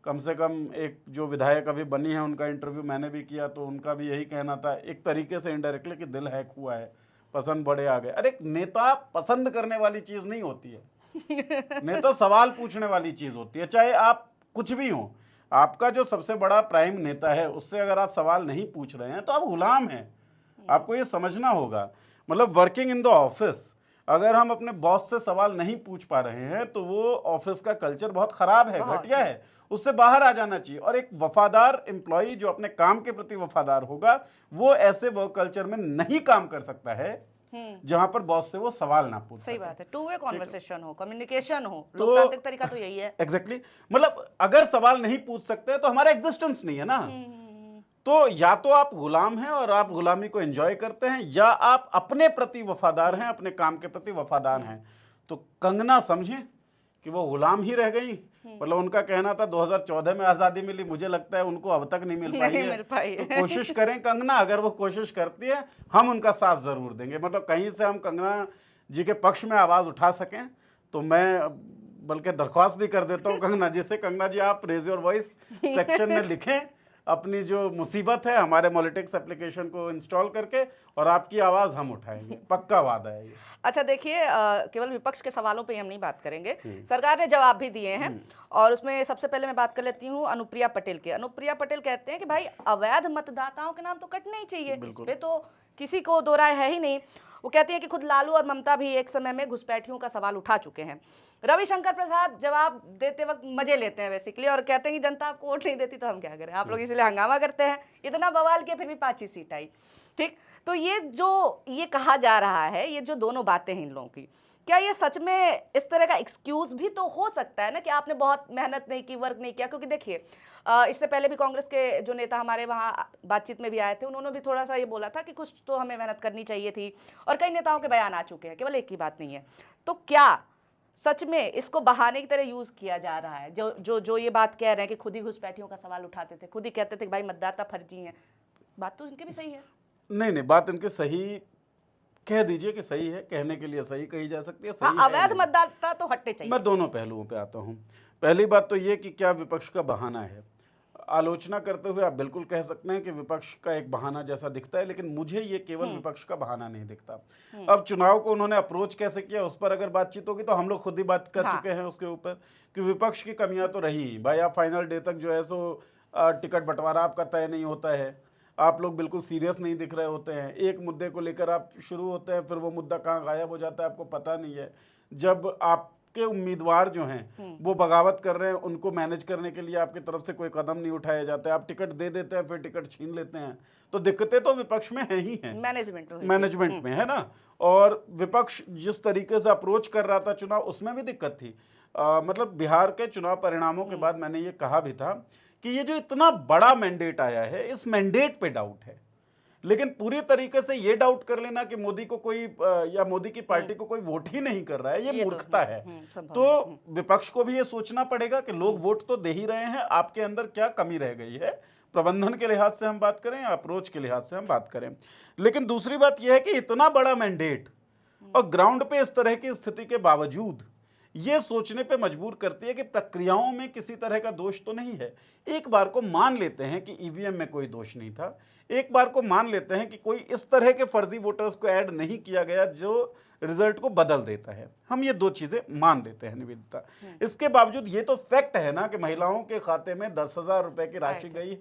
कम से कम एक जो विधायक अभी बनी है, उनका इंटरव्यू मैंने भी किया, तो उनका भी यही कहना था, एक तरीके से इनडायरेक्टली, कि दिल हैक हुआ है, पसंद बड़े आ गए। अरे, नेता पसंद करने वाली चीज़ नहीं होती है, नेता सवाल पूछने वाली चीज़ होती है। चाहे आप कुछ भी हो, आपका जो सबसे बड़ा प्राइम नेता है, उससे अगर आप सवाल नहीं पूछ रहे हैं तो आप गुलाम हैं। आपको ये समझना होगा। मतलब वर्किंग इन द ऑफिस, अगर हम अपने बॉस से सवाल नहीं पूछ पा रहे हैं तो वो ऑफिस का कल्चर बहुत खराब है, घटिया है, उससे बाहर आ जाना चाहिए। और एक वफादार एम्प्लॉय जो अपने काम के प्रति वफादार होगा, वो ऐसे वर्क कल्चर में नहीं काम कर सकता है जहां पर बॉस से वो सवाल ना पूछ सके।
सही बात है, टू वे कॉन्वर्सेशन हो, कम्युनिकेशन हो, लोकतांत्रिक तरीका तो यही है।
एग्जैक्टली, मतलब अगर सवाल नहीं पूछ सकते तो हमारा एग्जिस्टेंस नहीं है ना। तो या तो आप गुलाम हैं और आप गुलामी को एंजॉय करते हैं, या आप अपने प्रति वफादार हैं, अपने काम के प्रति वफादार हैं। तो कंगना समझें कि वो गुलाम ही रह गई। मतलब उनका कहना था 2014 में आज़ादी मिली, मुझे लगता है उनको अब तक नहीं मिल पाई है। तो कोशिश करें कंगना, अगर वो कोशिश करती है हम उनका साथ ज़रूर देंगे। मतलब कहीं से हम कंगना जी के पक्ष में आवाज़ उठा सकें तो मैं बल्कि दरख्वास्त भी कर देता हूँ कंगना जी से, कंगना जी आप रेज योर वॉइस सेक्शन में लिखें अपनी जो मुसीबत है हमारे मॉलिटिक्स एप्लीकेशन को इंस्टॉल करके, और आपकी आवाज़ हम उठाएंगे, पक्का वादा है ये।
अच्छा देखिए, केवल विपक्ष के सवालों पे हम नहीं बात करेंगे, सरकार ने जवाब भी दिए हैं। और उसमें सबसे पहले मैं बात कर लेती हूँ अनुप्रिया पटेल के। अनुप्रिया पटेल कहते हैं कि भाई अवैध मतदाताओं के नाम तो कटने ही चाहिए, इस पे तो किसी को दो राय है ही नहीं। वो कहती है कि खुद लालू और ममता भी एक समय में घुसपैठियों का सवाल उठा चुके हैं। रविशंकर प्रसाद जवाब देते वक्त मजे लेते हैं बेसिकली, और कहते हैं कि जनता आपको वोट नहीं देती तो हम क्या करें, आप लोग इसलिए हंगामा करते हैं। इतना बवाल किया, फिर भी 5 ही सीट आई। ठीक, तो ये कहा जा रहा है, ये जो दोनों बातें हैं इन लोगों की, क्या ये सच में इस तरह का एक्सक्यूज भी तो हो सकता है ना कि आपने बहुत मेहनत नहीं की, वर्क नहीं किया? क्योंकि देखिए, इससे पहले भी कांग्रेस के जो नेता हमारे वहाँ बातचीत में भी आए थे, उन्होंने भी थोड़ा सा ये बोला था कि कुछ तो हमें मेहनत करनी चाहिए थी, और कई नेताओं के बयान आ चुके हैं, केवल एक ही बात नहीं है। तो क्या सच में इसको बहाने की तरह यूज किया जा रहा है? जो ये बात कह रहे हैं कि खुद ही घुसपैठियों का सवाल उठाते थे, खुद ही कहते थे कि भाई मतदाता फर्जी हैं, बात तो इनकी भी सही है।
नहीं, बात इनके सही कह दीजिए कि सही है, कहने के लिए सही कही जा सकती है, सही
हाँ, अवैध मतदाता तो हटने चाहिए।
मैं दोनों पहलुओं पे आता हूँ। पहली बात तो ये कि क्या विपक्ष का बहाना है। आलोचना करते हुए आप बिल्कुल कह सकते हैं कि विपक्ष का एक बहाना जैसा दिखता है, लेकिन मुझे ये केवल विपक्ष का बहाना नहीं दिखता। अब चुनाव को उन्होंने अप्रोच कैसे किया उस पर अगर बातचीत होगी तो हम लोग खुद ही बात कर
हाँ।
चुके हैं उसके ऊपर कि विपक्ष की कमियां तो रही ही। भाई आप फाइनल डे तक जो है सो टिकट बंटवारा आपका तय नहीं होता है, आप लोग बिल्कुल सीरियस नहीं दिख रहे होते हैं, एक मुद्दे को लेकर आप शुरू होते हैं, फिर वो मुद्दा कहाँ गायब हो जाता है आपको पता नहीं है। जब आपके उम्मीदवार जो हैं वो बगावत कर रहे हैं, उनको मैनेज करने के लिए आपकी तरफ से कोई कदम नहीं उठाया जाता है, आप टिकट दे देते हैं फिर टिकट छीन लेते हैं, तो दिक्कतें तो विपक्ष में है ही हैं, मैनेजमेंट में, है ना। और विपक्ष जिस तरीके से अप्रोच कर रहा था चुनाव, उसमें भी दिक्कत थी। मतलब बिहार के चुनाव परिणामों के बाद मैंने ये कहा भी था कि ये जो इतना बड़ा मैंडेट आया है, इस मैंडेट पे डाउट है, लेकिन पूरी तरीके से ये डाउट कर लेना कि मोदी को कोई या मोदी की पार्टी को कोई वोट ही नहीं कर रहा है, ये मूर्खता है। तो विपक्ष को भी ये सोचना पड़ेगा कि लोग वोट तो दे ही रहे हैं, आपके अंदर क्या कमी रह गई है, प्रबंधन के लिहाज से हम बात करें या अप्रोच के लिहाज से हम बात करें। लेकिन दूसरी बात यह है कि इतना बड़ा मैंडेट और ग्राउंड पे इस तरह की स्थिति के बावजूद ये सोचने पे मजबूर करती है कि प्रक्रियाओं में किसी तरह का दोष तो नहीं है। एक बार को मान लेते हैं कि ईवीएम में कोई दोष नहीं था, एक बार को मान लेते हैं कि कोई इस तरह के फर्जी वोटर्स को ऐड नहीं किया गया जो रिजल्ट को बदल देता है, हम ये दो चीजें मान लेते हैं निवेदिता। इसके बावजूद ये तो फैक्ट है ना कि महिलाओं के खाते में 10,000 रुपए की राशि गई।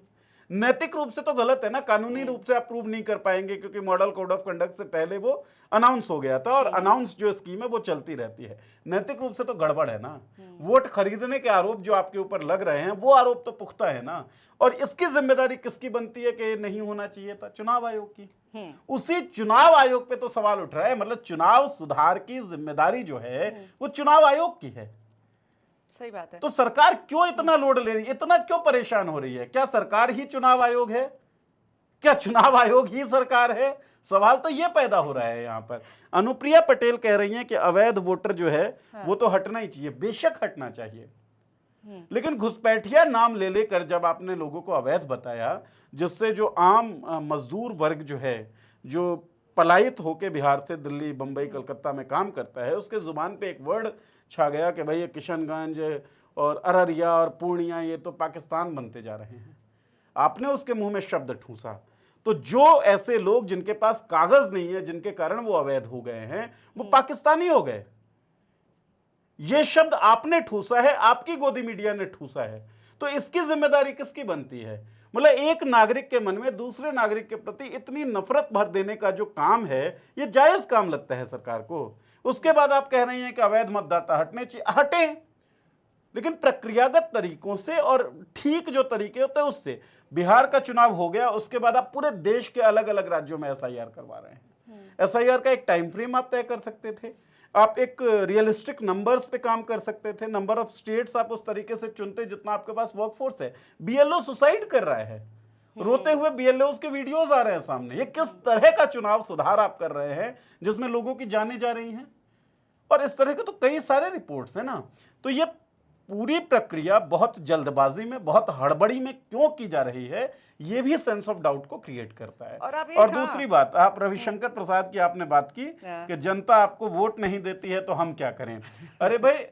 नैतिक रूप से तो गलत है ना, कानूनी रूप से आप प्रूव नहीं कर पाएंगे क्योंकि मॉडल कोड ऑफ कंडक्ट से पहले वो अनाउंस हो गया था और अनाउंस जो स्कीम है वो चलती रहती है। नैतिक रूप से तो गड़बड़ है ना। वोट खरीदने के आरोप जो आपके ऊपर लग रहे हैं वो आरोप तो पुख्ता है ना, और इसकी जिम्मेदारी किसकी बनती है कि नहीं होना चाहिए था? चुनाव आयोग की। उसी चुनाव आयोग पे तो सवाल उठ रहा है, मतलब चुनाव सुधार की जिम्मेदारी जो है वो चुनाव आयोग की है।
सही बात है।
तो सरकार क्यों इतना लोड ले रही है, इतना क्यों परेशान हो रही है? क्या सरकार ही चुनाव आयोग है? क्या चुनाव आयोग ही सरकार है? सवाल तो ये पैदा हो रहा है यहाँ पर। अनुप्रिया पटेल कह रही हैं कि अवैध वोटर जो है वो तो हटना ही चाहिए। बेशक हटना चाहिए, लेकिन घुसपैठिया नाम ले लेकर जब आपने लोगों को अवैध बताया, जिससे जो आम मजदूर वर्ग जो है, जो पलायित होके बिहार से दिल्ली, बंबई, कलकत्ता में काम करता है, उसके जुबान पे एक वर्ड छा गया कि भाई ये किशनगंज और अररिया और पूर्णिया ये तो पाकिस्तान बनते जा रहे हैं। आपने उसके मुंह में शब्द ठूसा, तो जो ऐसे लोग जिनके पास कागज नहीं है, जिनके कारण वो अवैध हो गए हैं, वो पाकिस्तानी हो गए। ये शब्द आपने ठूसा है, आपकी गोदी मीडिया ने ठूसा है, तो इसकी जिम्मेदारी किसकी बनती है? मतलब एक नागरिक के मन में दूसरे नागरिक के प्रति इतनी नफरत भर देने का जो काम है, ये जायज काम लगता है सरकार को। उसके बाद आप कह रहे हैं कि अवैध मतदाता हटने चाहिए, हटे, लेकिन प्रक्रियागत तरीकों से और ठीक जो तरीके होते हैं उससे। बिहार का चुनाव हो गया, उसके बाद आप पूरे देश के अलग अलग राज्यों में एसआईआर करवा रहे हैं। एसआईआर का एक टाइम फ्रेम आप तय कर सकते थे, आप एक रियलिस्टिक नंबर्स पे काम कर सकते थे, नंबर ऑफ स्टेट्स आप उस तरीके से चुनते जितना आपके पास वर्कफोर्स है। बीएलओ सुसाइड कर रहा है, रोते हुए बीएलओ के वीडियोस आ रहे हैं सामने। ये किस तरह का चुनाव सुधार आप कर रहे हैं जिसमें लोगों की जानें जा रही हैं? और इस तरह के तो कई सारे रिपोर्ट्स हैं ना। तो ये पूरी प्रक्रिया बहुत जल्दबाजी में, बहुत हड़बड़ी में क्यों की जा रही है, ये भी सेंस ऑफ डाउट को क्रिएट करता है। और दूसरी बात, आप रविशंकर प्रसाद की आपने बात की कि जनता आपको वोट नहीं देती है तो हम क्या करें। अरे भाई,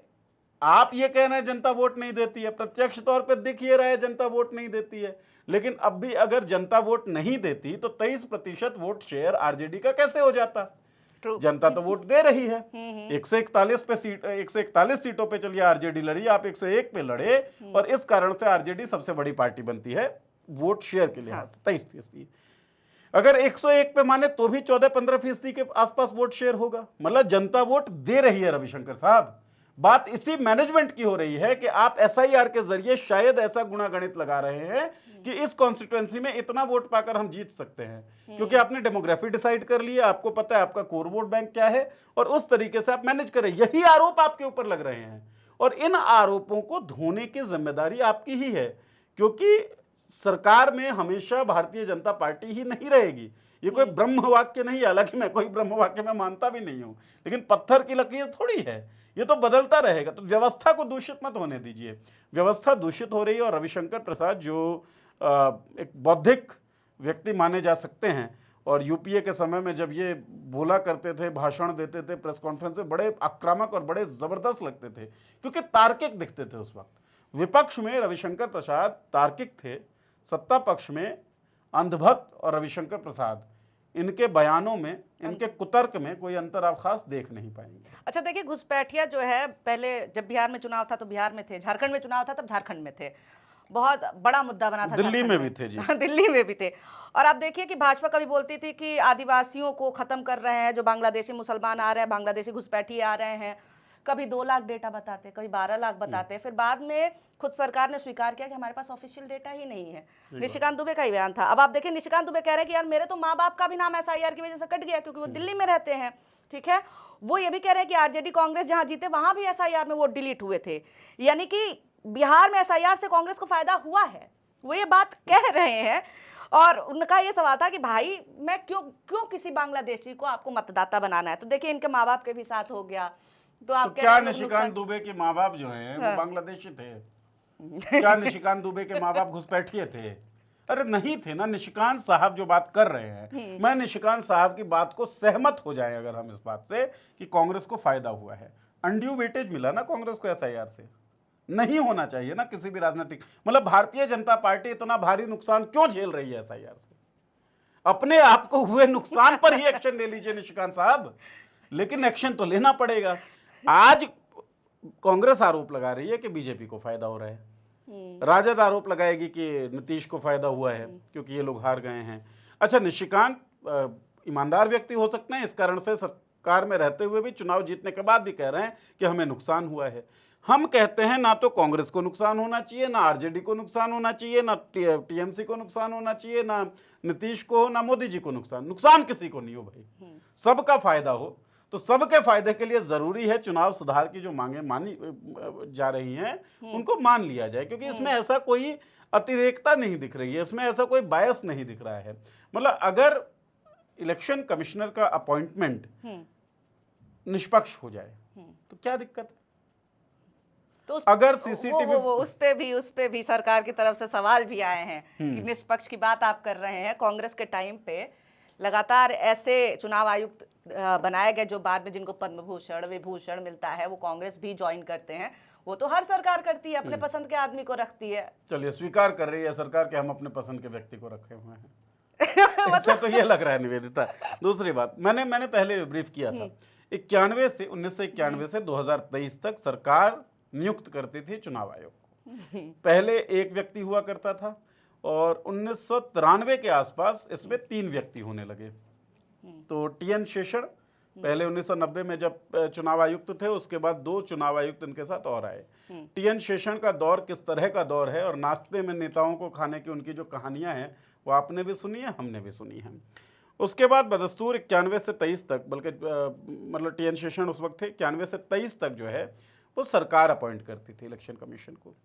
आप ये कह रहे हैं जनता वोट नहीं देती है, प्रत्यक्ष तौर पे दिख ये रहा है जनता वोट नहीं देती है, लेकिन अब भी अगर जनता वोट नहीं देती तो 23% वोट शेयर आरजेडी का कैसे हो जाता? जनता तो वोट दे रही है। 141 सीटों पे चलिए आरजेडी लड़ी, आप 101 पे लड़े, और इस कारण से आरजेडी सबसे बड़ी पार्टी बनती है वोट शेयर के लिहाज से, 23%। अगर 101 पे माने तो भी 14-15% के आसपास वोट शेयर होगा। मतलब जनता वोट दे रही है रविशंकर साहब। बात इसी मैनेजमेंट की हो रही है कि आप एसआईआर के जरिए शायद ऐसा गुणागणित लगा रहे हैं कि इस कॉन्स्टिट्यूएंसी में इतना वोट पाकर हम जीत सकते हैं, क्योंकि आपने डेमोग्राफी डिसाइड कर लिया, आपको पता है आपका कोर वोट बैंक क्या है, और उस तरीके से आप मैनेज करें। यही आरोप आपके ऊपर लग रहे हैं, और इन आरोपों को धोने की जिम्मेदारी आपकी ही है, क्योंकि सरकार में हमेशा भारतीय जनता पार्टी ही नहीं रहेगी। ये कोई ब्रह्म वाक्य नहीं है, हालांकि मैं कोई ब्रह्म वाक्य में मानता भी नहीं हूं, लेकिन पत्थर की लकीर थोड़ी है, ये तो बदलता रहेगा। तो व्यवस्था को दूषित मत होने दीजिए। व्यवस्था दूषित हो रही है, और रविशंकर प्रसाद जो एक बौद्धिक व्यक्ति माने जा सकते हैं, और यूपीए के समय में जब ये बोला करते थे, भाषण देते थे, प्रेस कॉन्फ्रेंस में, बड़े आक्रामक और बड़े जबरदस्त लगते थे, क्योंकि तार्किक दिखते थे उस वक्त। विपक्ष में रविशंकर प्रसाद तार्किक थे, सत्ता पक्ष में अंधभक्त और रविशंकर प्रसाद, इनके बयानों में, इनके कुतर्क में कोई अंतर आप खास देख नहीं पाएंगे।
अच्छा देखिए, घुसपैठिया जो है पहले जब बिहार में चुनाव था तो बिहार में थे, झारखंड में चुनाव था तब झारखंड में थे, बहुत बड़ा मुद्दा बना था।
दिल्ली में भी थे जी।
दिल्ली में भी थे। और आप देखिए कि भाजपा कभी बोलती थी कि आदिवासियों को खत्म कर रहे हैं, जो बांग्लादेशी मुसलमान आ रहे हैं, बांग्लादेशी घुसपैठिए आ रहे हैं, कभी 2 लाख डेटा बताते, कभी 12 लाख बताते, फिर बाद में खुद सरकार ने स्वीकार किया कि हमारे पास ऑफिशियल डेटा ही नहीं है। निशिकांत दुबे का ही बयान था। अब आप देखिए, निशिकांत दुबे कह रहे हैं कि यार मेरे तो माँ बाप का भी नाम SIR की वजह से कट गया क्योंकि वो दिल्ली में रहते हैं, ठीक है। वो ये भी कह रहे हैं कि RJD कांग्रेस जहां जीते वहां भी SIR में वोट डिलीट हुए थे, यानी कि बिहार में SIR से कांग्रेस को फायदा हुआ है, वो ये बात कह रहे हैं। और उनका ये सवाल था कि भाई मैं क्यों किसी बांग्लादेशी को आपको मतदाता बनाना है। तो देखिए, इनके माँ बाप के भी साथ हो गया। तो आप
क्या निशिकांत दुबे के माँ बाप जो हैं वो बांग्लादेशी थे? क्या निशिकांत दुबे के माँ बाप घुसपैठिए थे? अरे नहीं थे ना। निशिकांत साहब जो बात कर रहे हैं, मैं निशिकांत साहब की बात को सहमत हो जाए अगर हम इस बात से कि कांग्रेस को फायदा हुआ है, अनड्यू वेटेज मिला ना कांग्रेस को SIR से। नहीं होना चाहिए ना किसी भी राजनीतिक, मतलब भारतीय जनता पार्टी इतना भारी नुकसान क्यों झेल रही है SIR से? अपने आप को हुए नुकसान पर ही एक्शन ले लीजिए निशिकांत साहब, लेकिन एक्शन तो लेना पड़ेगा। आज कांग्रेस आरोप लगा रही है कि बीजेपी को फायदा हो रहा है, राजद आरोप लगाएगी कि नीतीश को फायदा हुआ है क्योंकि ये लोग हार गए हैं। अच्छा, निशिकांत ईमानदार व्यक्ति हो सकते हैं, इस कारण से सरकार में रहते हुए भी चुनाव जीतने के बाद भी कह रहे हैं कि हमें नुकसान हुआ है। हम कहते हैं ना तो कांग्रेस को नुकसान होना चाहिए, ना RJD को नुकसान होना चाहिए, ना TMC को नुकसान होना चाहिए, ना नीतीश को, ना मोदी जी को नुकसान किसी को नहीं हो भाई, सबका फायदा हो। तो सबके फायदे के लिए जरूरी है चुनाव सुधार की जो मांगे मानी जा रही हैं उनको मान लिया जाए, क्योंकि इसमें ऐसा कोई अतिरेकता नहीं दिख रही है, इसमें ऐसा कोई बायस नहीं दिख रहा है। मतलब अगर इलेक्शन कमिश्नर का अपॉइंटमेंट निष्पक्ष हो जाए तो क्या दिक्कत है?
तो
अगर CCTV
उस पे भी सरकार की तरफ से सवाल भी आए हैं कि निष्पक्ष की बात आप कर रहे हैं। कांग्रेस के टाइम पे लगातार ऐसे चुनाव आयुक्त बनाए गए जो बाद में जिनको पद्म भूषण विभूषण मिलता है, वो कांग्रेस भी ज्वाइन करते हैं। वो तो हर सरकार करती है, अपने पसंद के आदमी को रखती है।
चलिए, स्वीकार कर रही है सरकार कि हम अपने पसंद के व्यक्ति को रखे हुए हैं। इससे तो ये लग रहा है निवेदिता। दूसरी बात, मैंने पहले ब्रीफ किया था, 1991 से 2023 तक सरकार नियुक्त करती थी चुनाव आयोग को। पहले एक व्यक्ति हुआ करता था और 1993 के आसपास इसमें 3 व्यक्ति होने लगे। तो TN शेषन पहले 1990 में जब चुनाव आयुक्त थे, उसके बाद 2 चुनाव आयुक्त इनके साथ और आए। TN शेषन का दौर किस तरह का दौर है और नाश्ते में नेताओं को खाने की उनकी जो कहानियां हैं वो आपने भी सुनी है, हमने भी सुनी है। उसके बाद बदस्तूर 91 से 23 तक, बल्कि मतलब TN शेषन उस वक्त थे, 91 से 23 तक जो है वो सरकार अपॉइंट करती थी इलेक्शन कमीशन को।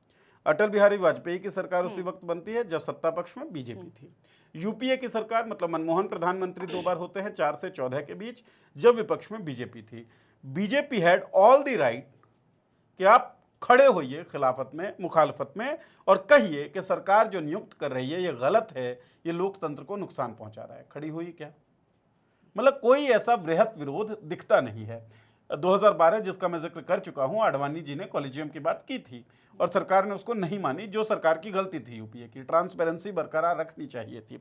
अटल बिहारी वाजपेयी की सरकार उसी वक्त बनती है जब सत्ता पक्ष में बीजेपी थी। यूपीए की सरकार, मतलब मनमोहन प्रधानमंत्री 2 बार होते हैं 4 से 14 के बीच, जब विपक्ष में बीजेपी थी। BJP had all the right कि आप खड़े होइए खिलाफत में, मुखालफत में, और कहिए कि सरकार जो नियुक्त कर रही है ये गलत है, ये लोकतंत्र को नुकसान पहुंचा रहा है। खड़ी हुई क्या? मतलब कोई ऐसा वृहत विरोध दिखता नहीं है। 2012 जिसका मैं जिक्र कर चुका हूं, आडवाणी जी ने कॉलेजियम की बात की थी और सरकार ने उसको नहीं मानी, जो सरकार की गलती थी यूपीए की। ट्रांसपेरेंसी बरकरार रखनी चाहिए थी।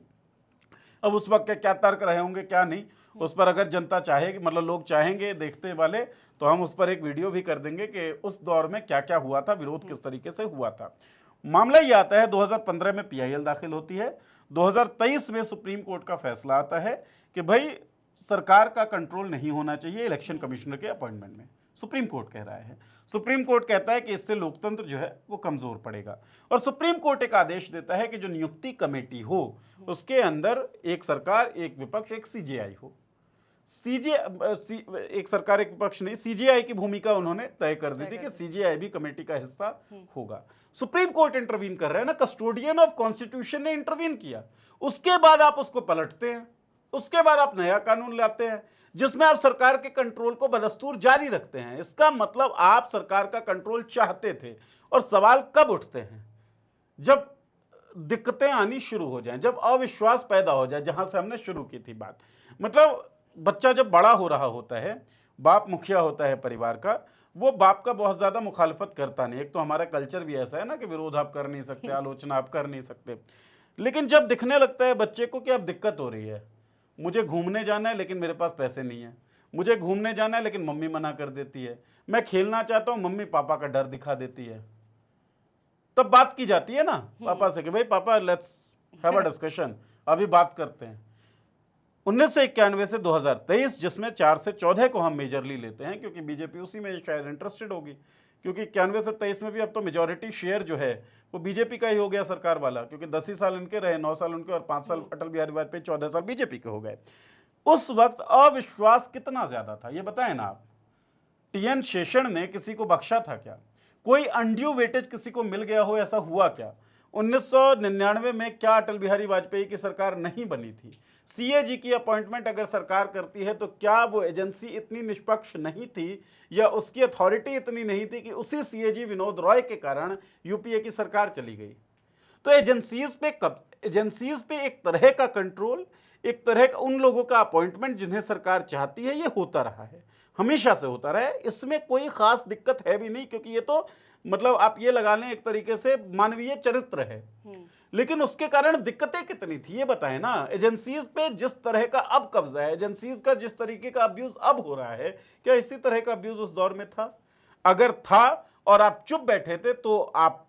अब उस वक्त के क्या तर्क रहे होंगे क्या नहीं, उस पर अगर जनता चाहेगी, मतलब लोग चाहेंगे देखते वाले, तो हम उस पर एक वीडियो भी कर देंगे कि उस दौर में क्या क्या हुआ था, विरोध किस तरीके से हुआ था। मामला ये आता है 2015 में PIL दाखिल होती है, 2023 में सुप्रीम कोर्ट का फैसला आता है कि भाई सरकार का कंट्रोल नहीं होना चाहिए इलेक्शन कमिश्नर के अपॉइंटमेंट में। सुप्रीम कोर्ट कह रहा है, सुप्रीम कोर्ट कहता है कि इससे लोकतंत्र जो है वो कमजोर पड़ेगा, और सुप्रीम कोर्ट एक आदेश देता है कि जो नियुक्ति कमेटी हो उसके अंदर एक सरकार, एक विपक्ष, एक CJI हो। एक सरकार एक विपक्ष नहीं, CJI की भूमिका उन्होंने तय कर दी थी कि CJI भी कमेटी का हिस्सा होगा। सुप्रीम कोर्ट इंटरवीन कर रहे हैं ना, कस्टोडियन ऑफ कॉन्स्टिट्यूशन ने इंटरवीन किया। उसके बाद आप उसको पलटते हैं, उसके बाद आप नया कानून लाते हैं जिसमें आप सरकार के कंट्रोल को बदस्तूर जारी रखते हैं। इसका मतलब आप सरकार का कंट्रोल चाहते थे। और सवाल कब उठते हैं? जब दिक्कतें आनी शुरू हो जाएं, जब अविश्वास पैदा हो जाए, जहां से हमने शुरू की थी बात। मतलब बच्चा जब बड़ा हो रहा होता है, बाप मुखिया होता है परिवार का, वो बाप का बहुत ज्यादा मुखालफत करता नहीं। एक तो हमारा कल्चर भी ऐसा है ना कि विरोध आप कर नहीं सकते, आलोचना आप कर नहीं सकते। लेकिन जब दिखने लगता है बच्चे को कि अब दिक्कत हो रही है, मुझे घूमने जाना है लेकिन मेरे पास पैसे नहीं है, मुझे घूमने जाना है लेकिन मम्मी मना कर देती है, मैं खेलना चाहता हूं, मम्मी पापा का डर दिखा देती है, तब बात की जाती है ना पापा से कि भाई पापा लेट्स हैव अ डिस्कशन, अभी बात करते हैं। 1991 से 2023, जिसमें 4 से 14 को हम मेजरली लेते हैं क्योंकि बीजेपी उसी में शायद इंटरेस्टेड होगी, क्योंकि 91 से 23 में भी अब तो मेजॉरिटी शेयर जो है वो बीजेपी का ही हो गया सरकार वाला, क्योंकि 10 ही साल इनके रहे, 9 साल उनके और 5 साल अटल बिहारी वाजपेयी, 14 साल बीजेपी के हो गए। उस वक्त अविश्वास कितना ज्यादा था ये बताएं ना आप। टीएन शेषन ने किसी को बख्शा था क्या? कोई अनड्यू वेटेज किसी को मिल गया हो, ऐसा हुआ क्या? 1999 में क्या अटल बिहारी वाजपेयी की सरकार नहीं बनी थी? सीएजी की अपॉइंटमेंट अगर सरकार करती है तो क्या वो एजेंसी इतनी निष्पक्ष नहीं थी या उसकी अथॉरिटी इतनी नहीं थी कि उसी सीएजी विनोद रॉय के कारण यूपीए की सरकार चली गई? तो एजेंसीज पे एक तरह का कंट्रोल, एक तरह का उन लोगों का अपॉइंटमेंट जिन्हें सरकार चाहती है, ये होता रहा है, हमेशा से होता रहा है। इसमें कोई खास दिक्कत है भी नहीं, क्योंकि ये तो मतलब आप ये लगा लें एक तरीके से मानवीय चरित्र है। लेकिन उसके कारण दिक्कतें कितनी थी ये बताएं ना। एजेंसीज पे जिस तरह का अब कब्जा है, एजेंसीज का जिस तरीके का अब्यूज अब हो रहा है, क्या इसी तरह का अब्यूज उस दौर में था? अगर था और आप चुप बैठे थे तो आप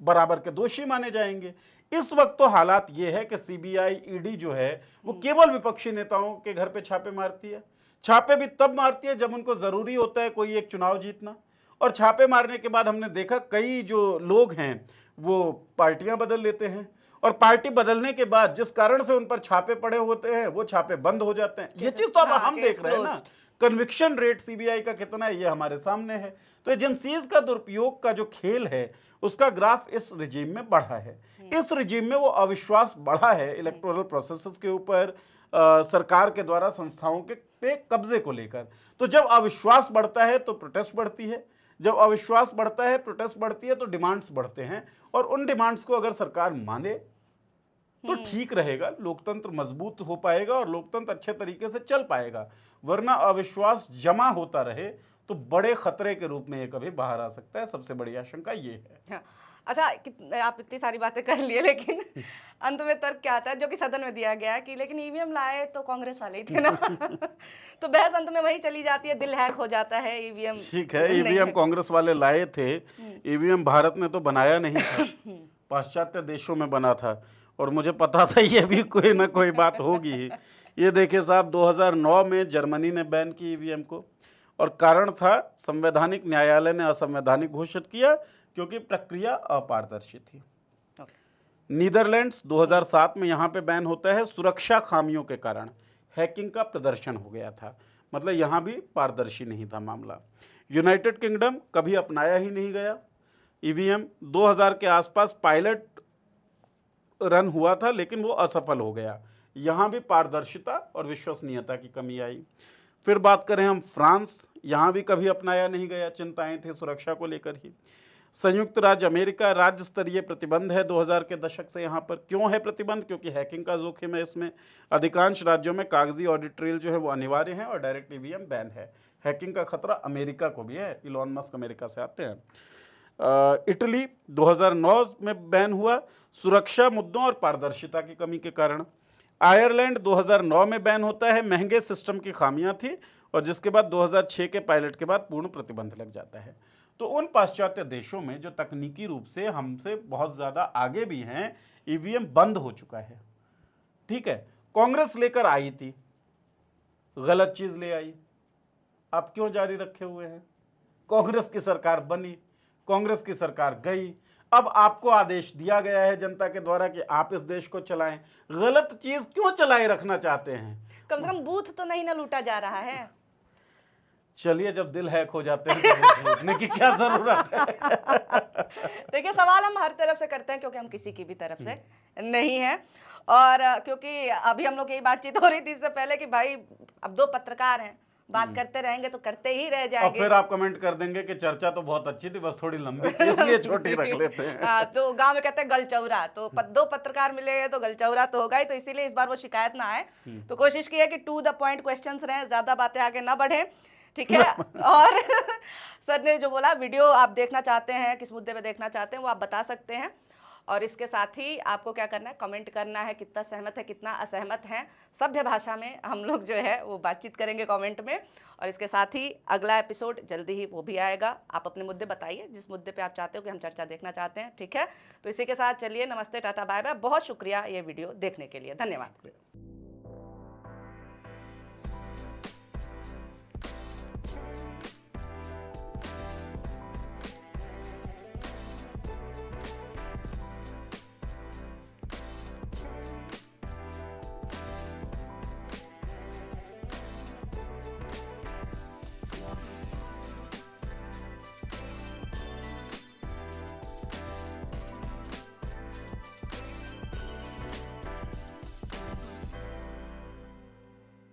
बराबर के दोषी माने जाएंगे। इस वक्त तो हालात ये है कि सीबीआई, ईडी जो है वो केवल विपक्षी नेताओं के घर पे छापे मारती है। छापे भी तब मारती है जब उनको जरूरी होता है कोई एक चुनाव जीतना, और छापे मारने के बाद हमने देखा कई जो लोग हैं वो पार्टियां बदल लेते हैं, और पार्टी बदलने के बाद जिस कारण से उन पर छापे पड़े होते हैं वो छापे बंद हो जाते हैं। ये चीज तो अब हम देख रहे हैं ना। कन्विक्शन रेट सीबीआई का कितना है ये हमारे सामने है। तो एजेंसीज का दुरुपयोग का जो खेल है उसका ग्राफ इस रिजीम में बढ़ा है। इस रिजीम में वो अविश्वास बढ़ा है इलेक्टोरल प्रोसेसेस के ऊपर, सरकार के द्वारा संस्थाओं के पे कब्जे को लेकर। तो जब अविश्वास बढ़ता है तो प्रोटेस्ट बढ़ती है, जब अविश्वास बढ़ता है, प्रोटेस्ट बढ़ती है, तो डिमांड्स बढ़ते हैं, और उन डिमांड्स को अगर सरकार माने तो ठीक रहेगा, लोकतंत्र मजबूत हो पाएगा और लोकतंत्र अच्छे तरीके से चल पाएगा। वरना अविश्वास जमा होता रहे तो बड़े खतरे के रूप में ये कभी बाहर आ सकता है। सबसे बड़ी आशंका ये है।
हाँ। अच्छा, आप इतनी सारी बातें कर लिए, लेकिन अंत में तर्क क्या आता है जो कि सदन में दिया गया है कि लेकिन ईवीएम लाए तो कांग्रेस वाले ही थे ना। तो बहस अंत में वही चली जाती है, दिल हैक हो जाता है। ईवीएम
ठीक है, ईवीएम कांग्रेस वाले लाए थे, ईवीएम भारत में तो बनाया नहीं था, पाश्चात्य देशों में बना था, और मुझे पता था ये भी कोई ना कोई बात होगी ही। ये देखिए साहब, 2009 में जर्मनी ने बैन की ईवीएम को, और कारण था संवैधानिक न्यायालय ने असंवैधानिक घोषित किया क्योंकि प्रक्रिया अपारदर्शी थी। नीदरलैंड्स 2007 में यहाँ पे बैन होता है, सुरक्षा खामियों के कारण हैकिंग का प्रदर्शन हो गया था, मतलब यहाँ भी पारदर्शी नहीं था मामला। यूनाइटेड किंगडम कभी अपनाया ही नहीं गया ईवीएम। 2000 के आसपास पायलट रन हुआ था लेकिन वो असफल हो गया, यहाँ भी पारदर्शिता और विश्वसनीयता की कमी आई। फिर बात करें हम फ्रांस, यहाँ भी कभी अपनाया नहीं गया, चिंताएं थी सुरक्षा को लेकर ही। संयुक्त राज्य अमेरिका, राज्य स्तरीय प्रतिबंध है 2000 के दशक से यहाँ पर। क्यों है प्रतिबंध? क्योंकि हैकिंग का जोखिम है इसमें। अधिकांश राज्यों में कागजी ऑडिट ट्रेल जो है वो अनिवार्य है और डायरेक्ट ईवीएम बैन है। हैकिंग का खतरा अमेरिका को भी है, इलॉन मस्क अमेरिका से आते हैं। इटली 2009 में बैन हुआ, सुरक्षा मुद्दों और पारदर्शिता की कमी के कारण। आयरलैंड 2009 में बैन होता है, महंगे सिस्टम की खामियां थी, और जिसके बाद 2006 के पायलट के बाद पूर्ण प्रतिबंध लग जाता है। तो उन पाश्चात्य देशों में जो तकनीकी रूप से हमसे बहुत ज़्यादा आगे भी हैं, ईवीएम बंद हो चुका है। ठीक है, कांग्रेस लेकर आई थी, गलत चीज़ ले आई, आप क्यों जारी रखे हुए हैं? कांग्रेस की सरकार बनी, कांग्रेस की सरकार गई, अब आपको आदेश दिया गया है जनता के द्वारा कि आप इस देश को चलाएं। गलत चीज क्यों चलाए रखना चाहते हैं?
कम से कम बूथ तो नहीं ना लूटा जा रहा है।
चलिए, जब दिल हैक हो जाते हैं तो बूथ लूटने की क्या जरूरत है?
देखिए, सवाल हम हर तरफ से करते हैं क्योंकि हम किसी की भी तरफ से नहीं है, और क्योंकि अभी हम लोग यही बातचीत हो रही थी इससे पहले कि भाई अब दो पत्रकार हैं, बात करते रहेंगे तो करते ही रह जाएंगे।
और फिर आप कमेंट कर देंगे कि चर्चा तो बहुत अच्छी थी, बस थोड़ी लंबी थी इसलिए छोटी रख लेते हैं।
तो गांव में कहते हैं गलचौरा, तो दो पत्रकार मिले तो गलचौरा तो होगा ही, तो इसीलिए इस बार वो शिकायत ना आए। तो कोशिश की है कि टू द पॉइंट क्वेश्चंस रहे, ज्यादा बातें आगे ना बढ़े। ठीक है। और सर ने जो बोला, वीडियो आप देखना चाहते हैं, किस मुद्दे पे देखना चाहते हैं वो आप बता सकते हैं। और इसके साथ ही आपको क्या करना है, कमेंट करना है, कितना सहमत है कितना असहमत है। सभ्य भाषा में हम लोग जो है वो बातचीत करेंगे कमेंट में। और इसके साथ ही अगला एपिसोड जल्दी ही वो भी आएगा। आप अपने मुद्दे बताइए, जिस मुद्दे पे आप चाहते हो कि हम चर्चा देखना चाहते हैं, ठीक है। तो इसी के साथ चलिए, नमस्ते, टाटा, बाय बाय। बहुत शुक्रिया ये वीडियो देखने के लिए, धन्यवाद।